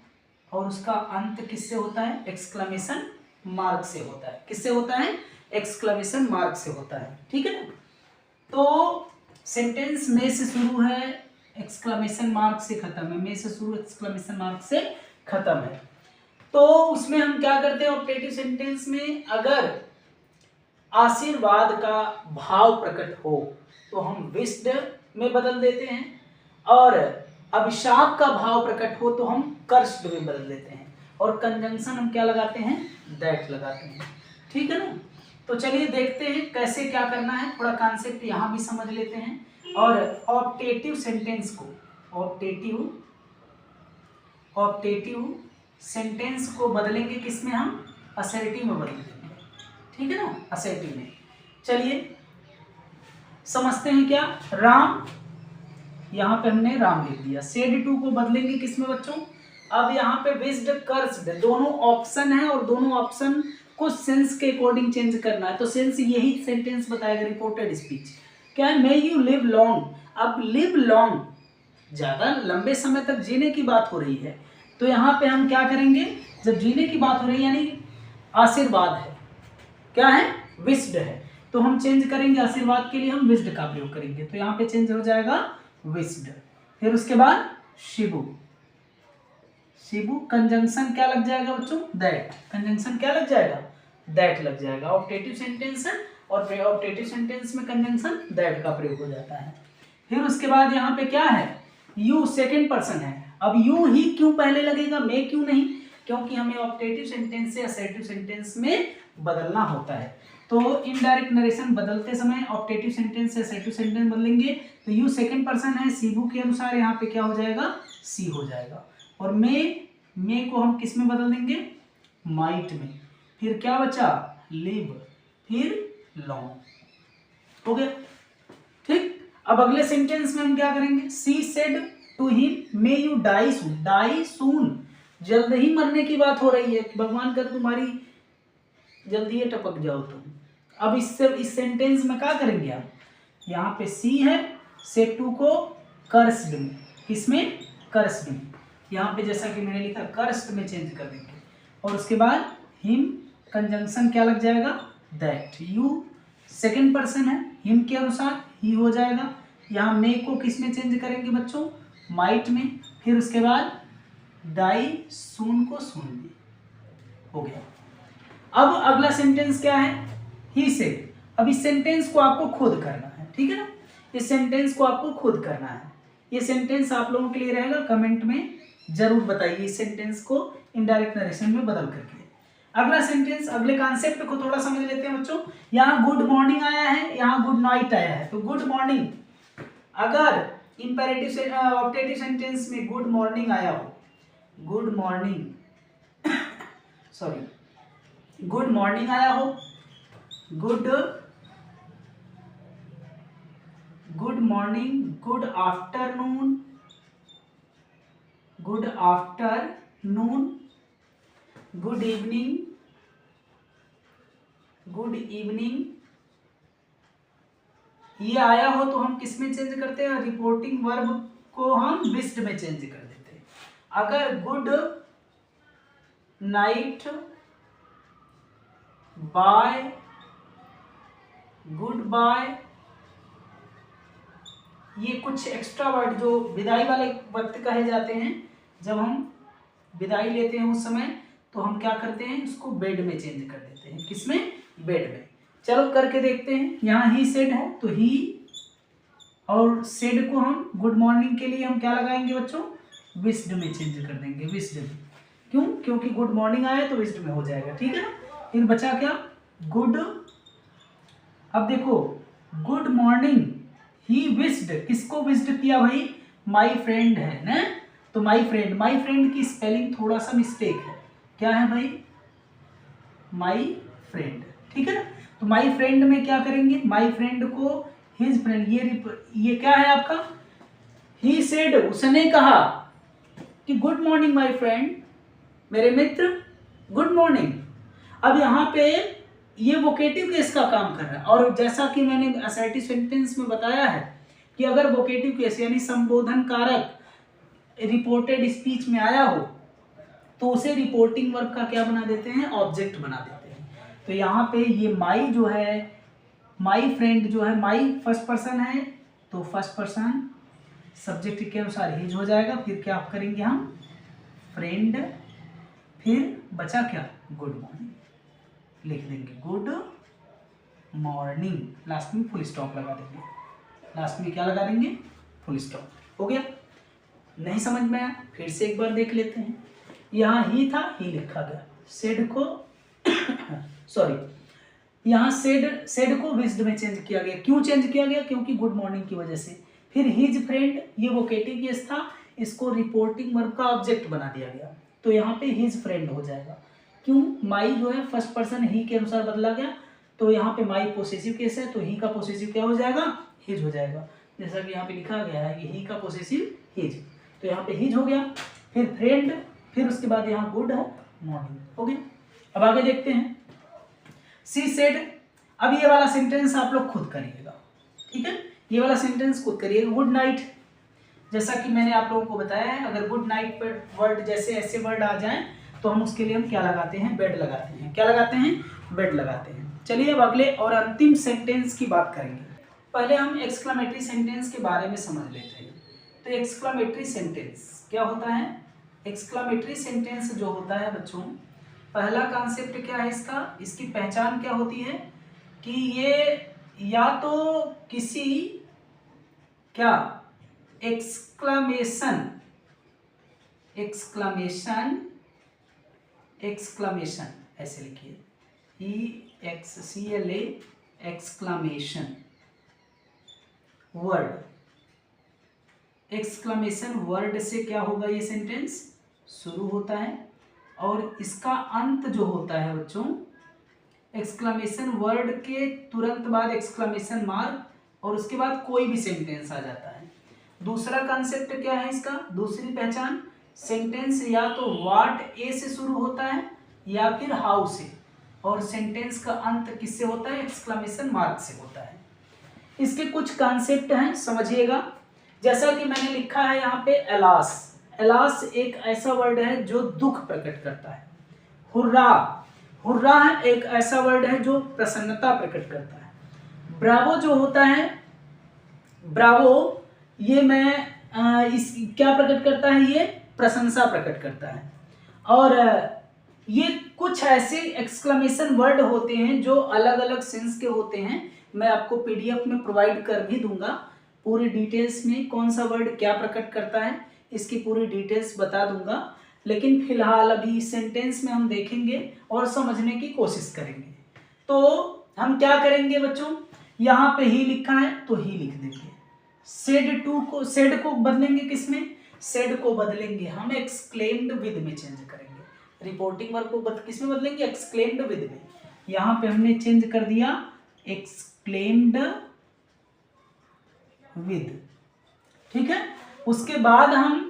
A: और उसका अंत किससे होता है, एक्सक्लेमेशन मार्क से होता है। किससे होता है, एक्सक्लेमेशन मार्क से होता है। ठीक है ना, तो सेंटेंस में से शुरू है, एक्सक्लेमेशन मार्क से खत्म है, में से शुरू एक्सक्लेमेशन मार्क से खत्म है। तो उसमें हम क्या करते हैं ऑप्टेटिव सेंटेंस में, अगर आशीर्वाद का भाव प्रकट हो तो हम विश्ड में बदल देते हैं, और अभिशाप का भाव प्रकट हो तो हम कर्स्ड में बदल देते हैं, और कंजंक्शन हम क्या लगाते हैं, दैट लगाते हैं। ठीक है ना, तो चलिए देखते हैं कैसे क्या करना है। थोड़ा कॉन्सेप्ट यहाँ भी समझ लेते हैं। और ऑप्टेटिव सेंटेंस को, ऑप्टेटिव सेंटेंस को बदलेंगे किसमें, हम असर्टिव में बदल देंगे। ठीक है ना, असर्टिव में। चलिए समझते हैं क्या, राम, यहाँ पे हमने राम लिख दिया। सेड टू को बदलेंगे किसमें बच्चों, अब यहाँ पे विज्ड कर्स्ड दोनों ऑप्शन है और दोनों ऑप्शन को सेंस के अकॉर्डिंग चेंज करना है। तो सेंस यही सेंटेंस बताएगा रिपोर्टेड स्पीच क्या है, मे यू लिव लॉन्ग। अब लिव लॉन्ग ज्यादा लंबे समय तक जीने की बात हो रही है, तो यहाँ पे हम क्या करेंगे, जब जीने की बात हो रही है यानी आशीर्वाद है, क्या है, विश्ड है, तो हम चेंज करेंगे आशीर्वाद के लिए हम विश्ड का प्रयोग करेंगे। तो यहाँ पे चेंज हो जाएगा विश्ड। फिर उसके बाद शिबू, शिबू कंजंक्शन क्या लग जाएगा बच्चों, दैट। कंजंक्शन क्या लग जाएगा, दैट लग जाएगा। ऑप्टेटिव सेंटेंस है और ऑप्टेटिव सेंटेंस में कंजंक्शन दैट का प्रयोग हो जाता है। फिर उसके बाद यहाँ पे क्या है, यू सेकंड पर्सन है। अब यू ही क्यों पहले लगेगा, मैं क्यों नहीं, क्योंकि हमें ऑप्टेटिव सेंटेंस से असर्टिव सेंटेंस में बदलना होता है। तो इनडायरेक्ट नरेशन बदलते समय ऑप्टेटिव सेंटेंस से असर्टिव सेंटेंस बदलेंगे। तो यू सेकंड पर्सन है, शिबू के अनुसार यहाँ पे क्या हो जाएगा, सी हो जाएगा। और मे को हम किस में बदल देंगे, माइट में। फिर क्या बचा, लिव, फिर लॉन्ग, हो गया ठीक। अब अगले सेंटेंस में हम क्या करेंगे, she said to him may you die soon. Die soon जल्द ही मरने की बात हो रही है, भगवान कर तुम्हारी जल्दी ही टपक जाओ तुम। अब इस सेंटेंस में क्या करेंगे आप, यहाँ पे सी है, सेड टू को कर्स्ड में, किसमें, कर्स्ड में, यहाँ पे जैसा कि मैंने लिखा कर्स्ड में चेंज कर देंगे। और उसके बाद हिम कंजंक्शन क्या लग जाएगा, दैट। यू सेकंड पर्सन है, हिम के अनुसार ही हो जाएगा। यहाँ मे को किस में चेंज करेंगे बच्चों, माइट में। फिर उसके बाद डाई सून को सून में, हो गया। अब अगला सेंटेंस क्या है, ही सेड। अब इस सेंटेंस को आपको खुद करना है, ठीक है ना, इस सेंटेंस को आपको खुद करना है। ये सेंटेंस आप लोगों के लिए रहेगा, कमेंट में जरूर बताइए इस सेंटेंस को इनडायरेक्ट नरेशन में बदल करके। अगला सेंटेंस, अगले कॉन्सेप्ट को थोड़ा समझ लेते हैं बच्चों। यहाँ गुड मॉर्निंग आया है, यहाँ गुड नाइट आया है। तो गुड मॉर्निंग, अगर इंपेरेटिव से ऑप्टेटिव सेंटेंस में गुड मॉर्निंग आया हो, good morning sorry good morning आया हो, good morning, good afternoon, good afternoon, good evening, good evening, ये आया हो तो हम किस में चेंज करते हैं, रिपोर्टिंग वर्ब को हम विश्ड में चेंज कर देते हैं। अगर good night, bye, good bye, ये कुछ एक्स्ट्रा वर्ड जो विदाई वाले वक्त कहे जाते हैं, जब हम विदाई लेते हैं उस समय, तो हम क्या करते हैं, इसको बेड में चेंज कर देते हैं। किसमें, बेड में। चलो करके देखते हैं। यहाँ ही सेड है तो ही, और सेड को हम गुड मॉर्निंग के लिए हम क्या लगाएंगे बच्चों, विश्ड में चेंज कर देंगे, विश्ड में। क्यों, क्योंकि गुड मॉर्निंग आया तो विश्ड में हो जाएगा, ठीक है ना। फिर बचा क्या, गुड। अब देखो गुड मॉर्निंग, ही विश्ड, किसको विश्ड किया भाई, माई फ्रेंड है ना। तो माई फ्रेंड की स्पेलिंग थोड़ा सा मिस्टेक है, क्या है भाई, माई फ्रेंड, ठीक है ना। तो माई फ्रेंड में क्या करेंगे, माई फ्रेंड को हिज फ्रेंड, ये क्या है आपका, ही सेड, उसने कहा कि गुड मॉर्निंग माई फ्रेंड, मेरे मित्र, गुड मॉर्निंग। अब यहाँ पे ये वोकेटिव केस का काम कर रहा है, और जैसा कि मैंने असर्टिव सेंटेंस में बताया है कि अगर वोकेटिव केस यानी संबोधन कारक रिपोर्टेड स्पीच में आया हो तो उसे रिपोर्टिंग वर्ब का क्या बना देते हैं, ऑब्जेक्ट बना देते हैं। तो यहाँ पे ये माई जो है, माई फ्रेंड जो है, माई फर्स्ट पर्सन है तो फर्स्ट पर्सन सब्जेक्ट के अनुसार हिज हो जाएगा। फिर क्या करेंगे हम, फ्रेंड, फिर बचा क्या, गुड मॉर्निंग लिख देंगे, गुड मॉर्निंग, लास्ट में फुल स्टॉप लगा देंगे। लास्ट में क्या लगा देंगे, फुल स्टॉप, हो गया। नहीं समझ में आया, फिर से एक बार देख लेते हैं। यहाँ ही था, ही लिखा गया, सेड को सॉरी यहाँ सेड को विश्ड में चेंज किया गया। क्यों चेंज किया गया, क्योंकि गुड मॉर्निंग की वजह से। फिर हिज फ्रेंड, ये वोकेटिव केस था, इसको रिपोर्टिंग वर्ब का ऑब्जेक्ट बना दिया गया, तो यहाँ पे हिज फ्रेंड हो जाएगा। क्यों, माई जो है फर्स्ट पर्सन ही के अनुसार बदला गया, तो यहाँ पे माई पोसेसिव केस है, तो ही का पोसेसिव क्या हो जाएगा, हिज हो जाएगा। जैसा कि यहाँ पे लिखा गया है कि ही का पोसेसिव हिज, तो यहाँ पे हिज हो गया। फिर फ्रेंड फिर उसके बाद यहाँ गुड मॉर्निंग। हो गया। अब आगे देखते हैं। सी सेड, अब ये वाला सेंटेंस आप लोग खुद करिएगा, ठीक है, ये वाला सेंटेंस खुद करिएगा। गुड नाइट, जैसा कि मैंने आप लोगों को बताया है, अगर गुड नाइट पर वर्ड जैसे ऐसे वर्ड आ जाएं तो हम उसके लिए हम क्या लगाते हैं, बेड लगाते हैं। क्या लगाते हैं, बेड लगाते हैं। चलिए अब अगले और अंतिम सेंटेंस की बात करेंगे। पहले हम एक्सक्लेमेटरी सेंटेंस के बारे में समझ लेते हैं। तो एक्सक्लेमेटरी सेंटेंस क्या होता है? एक्सक्लेमेटरी सेंटेंस जो होता है बच्चों, पहला कॉन्सेप्ट क्या है इसका, इसकी पहचान क्या होती है कि ये या तो किसी क्या एक्सक्लेमेशन ऐसे लिखिए, EXCLA exclamation word. Exclamation word से क्या होगा, ये सेंटेंस शुरू होता है और इसका अंत जो होता है बच्चों, एक्सक्लेमेशन वर्ड के तुरंत बाद एक्सक्लेमेशन मार्क और उसके बाद कोई भी सेंटेंस आ जाता है। दूसरा कॉन्सेप्ट क्या है इसका, दूसरी पहचान, सेंटेंस या तो व्हाट ए से शुरू होता है या फिर हाउ से, और सेंटेंस का अंत किससे होता है, एक्सक्लेमेशन मार्क से होता है। इसके कुछ कॉन्सेप्ट हैं, समझिएगा। जैसा कि मैंने लिखा है यहाँ पे एलास, एलास एक ऐसा वर्ड है जो दुख प्रकट करता है। हुर्रा, हुर्रा एक ऐसा वर्ड है जो प्रसन्नता प्रकट करता है। ब्रावो जो होता है, ब्रावो ये मैं इस क्या प्रकट करता है, ये प्रशंसा प्रकट करता है। और ये कुछ ऐसे एक्सक्लेमेशन वर्ड होते हैं जो अलग अलग सेंस के होते हैं। मैं आपको पीडीएफ में प्रोवाइड कर भी दूंगा पूरी डिटेल्स में, कौन सा वर्ड क्या प्रकट करता है इसकी पूरी डिटेल्स बता दूंगा। लेकिन फिलहाल अभी सेंटेंस में हम देखेंगे और समझने की कोशिश करेंगे। तो हम क्या करेंगे बच्चों, यहाँ पे ही लिखा है तो ही लिख देंगे। सेड को बदलेंगे किसमें, सेड को बदलेंगे हम एक्सक्लेम्ड विद में चेंज करेंगे। रिपोर्टिंग वर्ब को किसमें बदलेंगे, एक्सक्लेम्ड विद में। यहाँ पे हमने चेंज कर दिया एक्सक्लेम्ड विद, ठीक है। उसके बाद हम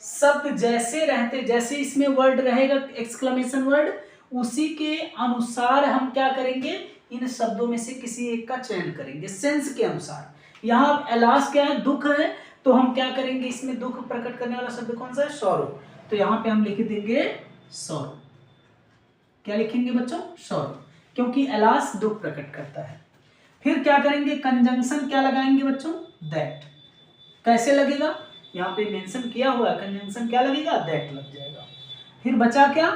A: शब्द जैसे रहते, जैसे इसमें वर्ड रहेगा एक्सक्लेमेशन वर्ड, उसी के अनुसार हम क्या करेंगे, इन शब्दों में से किसी एक का चयन करेंगे सेंस के अनुसार। यहाँ एलास क्या है, दुख है, तो हम क्या करेंगे, इसमें दुख प्रकट करने वाला शब्द कौन सा है, सॉरो। तो यहाँ पे हम लिख देंगे सॉरो। क्या लिखेंगे बच्चों, सॉरो, क्योंकि एलास दुख प्रकट करता है। फिर क्या करेंगे, कंजंक्शन क्या लगाएंगे बच्चों, दैट। कैसे लगेगा, यहाँ पे मेंशन किया हुआ है, कंजंक्शन क्या लगेगा, दैट लग जाएगा। फिर बचा क्या,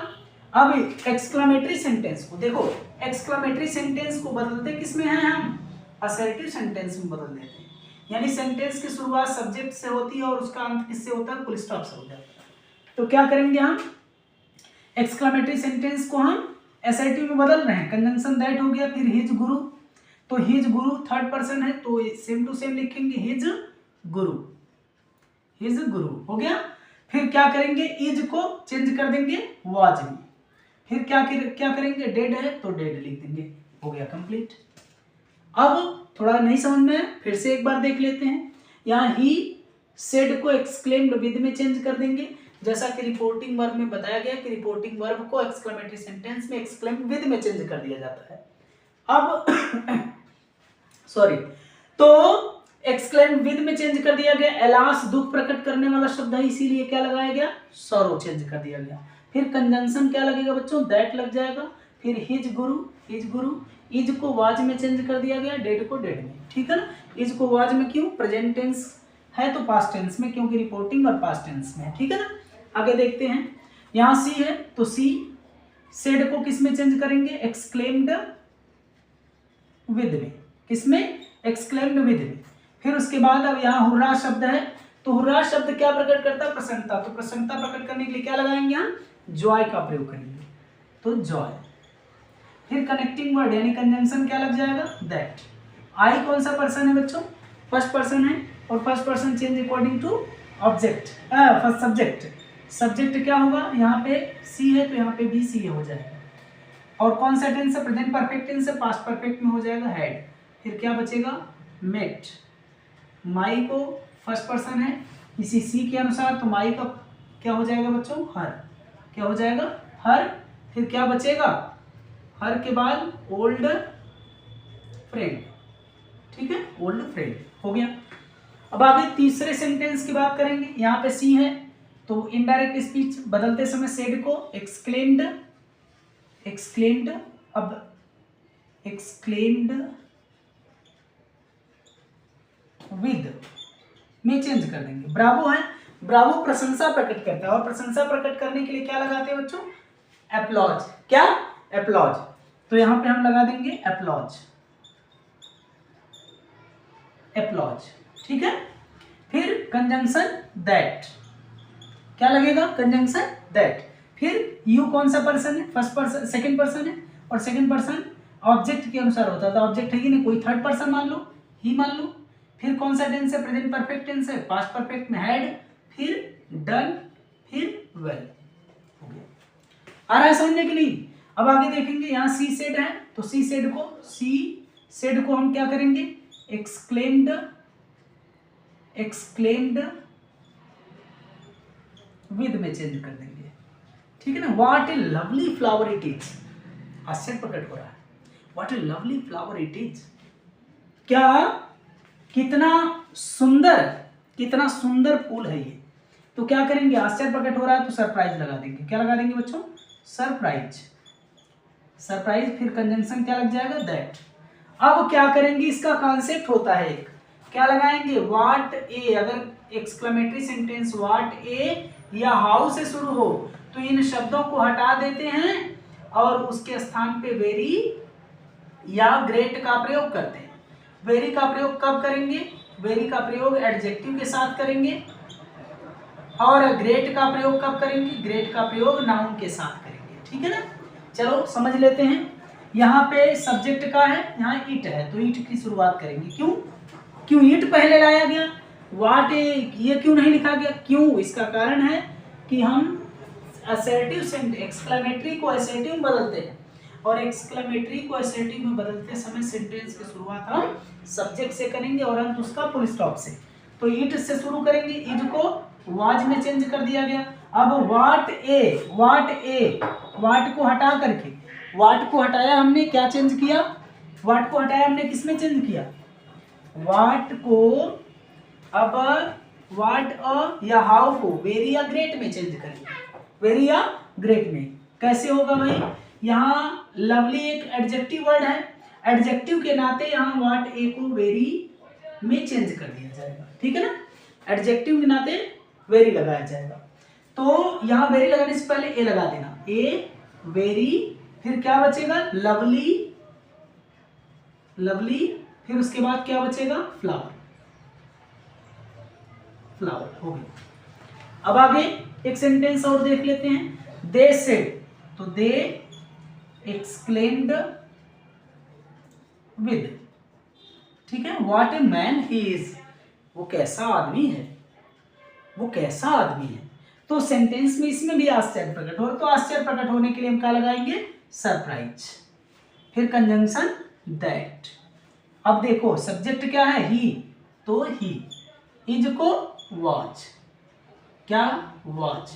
A: अब एक्सक्लेमेटरी सेंटेंस को देखो, एक्सक्लेमेटरी सेंटेंस को बदलते किसमें है, हम असर्टिव सेंटेंस में बदल देते हैं। यानी सेंटेंस की शुरुआत सब्जेक्ट से होती है और उसका अंत किससे होता है, फुल स्टॉप से हो जाता है। तो क्या करेंगे हम, एक्सक्लेमेटरी सेंटेंस को हम असर्टिव में बदल रहे हैं, कंजंक्शन दैट हो गया। फिर हिज गुरु, तो हिज गुरु थर्ड पर्सन है तो सेम टू सेम लिखेंगे हिज गुरु, हिज गुरु हो गया। फिर क्या करेंगे, इज को चेंज कर देंगे वाज में। फिर क्या करेंगे, डेड है तो डेड लिख देंगे, हो गया कंप्लीट। अब थोड़ा नहीं समझ में, फिर से एक बार देख लेते हैं। यहाँ ही सेड को एक्सक्लेम्ड विद में चेंज कर देंगे, जैसा कि रिपोर्टिंग वर्ब में बताया गया कि रिपोर्टिंग वर्ब को एक्सक्लेमेटरी सेंटेंस में एक्सक्लेम्ड विद में चेंज कर दिया जाता है। अब सॉरी, तो एक्सक्लेम विद में चेंज कर दिया गया। एलास दुख प्रकट करने वाला शब्द है, इसीलिए क्या लगाया गया, सॉरो चेंज कर दिया गया। फिर कंजंक्शन क्या लगेगा बच्चों, दैट लग जाएगा। फिर हिज गुरु, इज को वाज में चेंज कर दिया गया, डेड को डेड में, ठीक है ना। इज को वाज में क्यों, प्रेजेंट टेंस है तो पास्ट टेंस में, क्योंकि रिपोर्टिंग और पास्ट टेंस में, ठीक है ना। आगे देखते हैं, यहाँ सी है तो सी सेड को किस में चेंज करेंगे, एक्सक्लेम्ड विद में, किसमें, एक्सक्लेम्ड विद में। फिर उसके बाद अब यहाँ हुर्रा शब्द है, तो हुर्रा शब्द क्या प्रकट करता है, प्रसन्नता। तो प्रसन्नता प्रकट करने के लिए क्या लगाएंगे हम, जॉय का प्रयोग करेंगे, तो जॉय। फिर कनेक्टिंग वर्ड यानी कंजंक्शन क्या लग जाएगा, दैट। आई कौन सा पर्सन है बच्चों, फर्स्ट पर्सन है, और first person change according to object, first subject. Subject क्या होगा, यहाँ पे सी है तो यहाँ पे भी सी हो जाएगा। और कौन सा टेंस है, प्रेजेंट परफेक्ट टेंस है, पास्ट परफेक्ट में हो जाएगा हैड। फिर क्या बचेगा, मेट। माई को फर्स्ट पर्सन है, इसी सी के अनुसार, तो माई का क्या हो जाएगा बच्चों, हर। क्या हो जाएगा, हर, फिर क्या बचेगा, हर के बाद ओल्ड फ्रेंड, ठीक है, ओल्ड फ्रेंड हो गया। अब आगे तीसरे सेंटेंस की बात करेंगे। यहाँ पे सी है तो इनडायरेक्ट स्पीच बदलते समय सेड को एक्सक्लेम्ड, एक्सक्लेम्ड, अब एक्सक्लेम्ड विद में चेंज कर देंगे। ब्रावो है, ब्रावो प्रशंसा प्रकट करता है और प्रशंसा प्रकट करने के लिए क्या लगाते हैं बच्चों, एप्लॉज, क्या, एप्लॉज, तो यहां पे हम लगा देंगे एप्लॉज, एप्लॉज, ठीक है। फिर कंजंक्शन दैट, क्या लगेगा, कंजंक्शन दैट। फिर यू कौन सा पर्सन है, फर्स्ट पर्सन, सेकंड पर्सन है, और सेकंड पर्सन ऑब्जेक्ट के अनुसार होता है, तो ऑब्जेक्ट है कि नहीं, कोई थर्ड पर्सन मान लो, ही मान लो। फिर कौन सा टेंस है, प्रेजेंट परफेक्ट टेंस है, पास्ट परफेक्ट में हैड, फिर डन, फिर वेल, हो गया। आ रहा है समझने के लिए। अब आगे देखेंगे, यहाँ सी सेड है तो सी सेड को हम क्या करेंगे, एक्सक्लेम्ड, एक्सक्लेम्ड विद में चेंज कर देंगे, ठीक है ना। What A lovely flower it is, आश्चर्य प्रकट हो रहा है, what A lovely flower it is, क्या, कितना सुंदर, कितना सुंदर फूल है ये। तो क्या करेंगे, आश्चर्य प्रकट हो रहा है तो सरप्राइज लगा देंगे, क्या लगा देंगे बच्चों, सरप्राइज, सरप्राइज, फिर कंजंक्शन क्या लग जाएगा, दैट। अब क्या करेंगे, इसका कॉन्सेप्ट होता है एक, क्या लगाएंगे, व्हाट ए, अगर एक्सक्लेमेटरी सेंटेंस व्हाट ए या हाउ से शुरू हो तो इन शब्दों को हटा देते हैं और उसके स्थान पे वेरी या ग्रेट का प्रयोग करते हैं। वेरी का प्रयोग कब करेंगे, वेरी का प्रयोग एडजेक्टिव के साथ करेंगे, और ग्रेट का प्रयोग कब करेंगे, ग्रेट का प्रयोग नाउन के साथ करेंगे, ठीक है ना। चलो समझ लेते हैं। यहाँ पे सब्जेक्ट का है, यहाँ इट है तो इट की शुरुआत करेंगे, क्यों इट पहले लाया गया, व्हाट ए ये क्यों नहीं लिखा गया, क्यों, इसका कारण है कि हम असर्टिव सेंटेंस, एक्सक्लेमेटरी को असर्टिव में बदलते हैं और एक्सक्लेमेटरी को असर्टिव में बदलते समय सेंटेंस की शुरुआत हम सब्जेक्ट से करेंगे और अंत उसका फुल स्टॉप से। तो इट से शुरू करेंगे, इट को वाज में चेंज कर दिया गया। अब वाट को हटा करके, वाट को हटाया हमने, क्या चेंज किया, वाट को हटाया हमने, किस में चेंज किया, वाट को, अब वाट या हाउ को वेरी या ग्रेट में चेंज करेंगे, वेरी या ग्रेट में। कैसे होगा भाई, यहाँ लवली एक एडजेक्टिव वर्ड है, एडजेक्टिव के नाते यहाँ वाट ए को वेरी में चेंज कर दिया जाएगा, ठीक है ना, एडजेक्टिव के नाते वेरी लगाया जाएगा। तो यहाँ वेरी लगाने से पहले ए लगा देना, ए वेरी, फिर क्या बचेगा, लवली, लवली, फिर उसके बाद क्या बचेगा, फ्लावर, फ्लावर हो गया। अब आगे एक सेंटेंस और देख लेते हैं, दे सेड, तो दे एक्सक्लेम्ड विद, ठीक है, what a man he is, वो कैसा आदमी है, वो कैसा आदमी है। तो सेंटेंस में इसमें भी आश्चर्य प्रकट हो, तो आश्चर्य प्रकट होने के लिए हम क्या लगाएंगे, सरप्राइज, फिर कंजंक्शन दैट। अब देखो सब्जेक्ट क्या है, ही, तो ही, इज को वॉच, क्या, वॉच,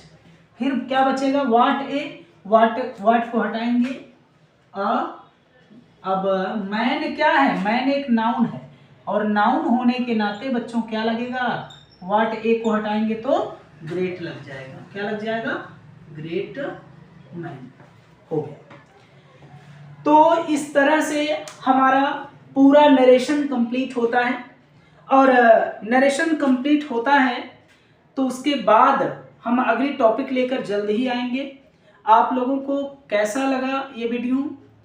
A: फिर क्या बचेगा, व्हाट ए, वाट को हटाएंगे, अब मैन क्या है, मैन एक नाउन है और नाउन होने के नाते बच्चों क्या लगेगा, व्हाट ए को हटाएंगे तो ग्रेट लग जाएगा, क्या लग जाएगा, ग्रेट मैन, हो गया। तो इस तरह से हमारा पूरा नरेशन कंप्लीट होता है और नरेशन कंप्लीट होता है तो उसके बाद हम अगली टॉपिक लेकर जल्द ही आएंगे। आप लोगों को कैसा लगा ये वीडियो,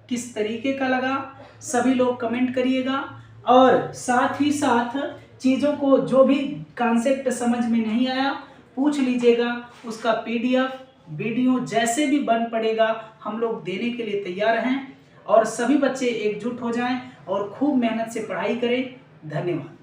A: किस तरीके का लगा, सभी लोग कमेंट करिएगा और साथ ही साथ चीज़ों को जो भी कॉन्सेप्ट समझ में नहीं आया पूछ लीजिएगा, उसका PDF वीडियो जैसे भी बन पड़ेगा हम लोग देने के लिए तैयार हैं और सभी बच्चे एकजुट हो जाएं और खूब मेहनत से पढ़ाई करें। धन्यवाद।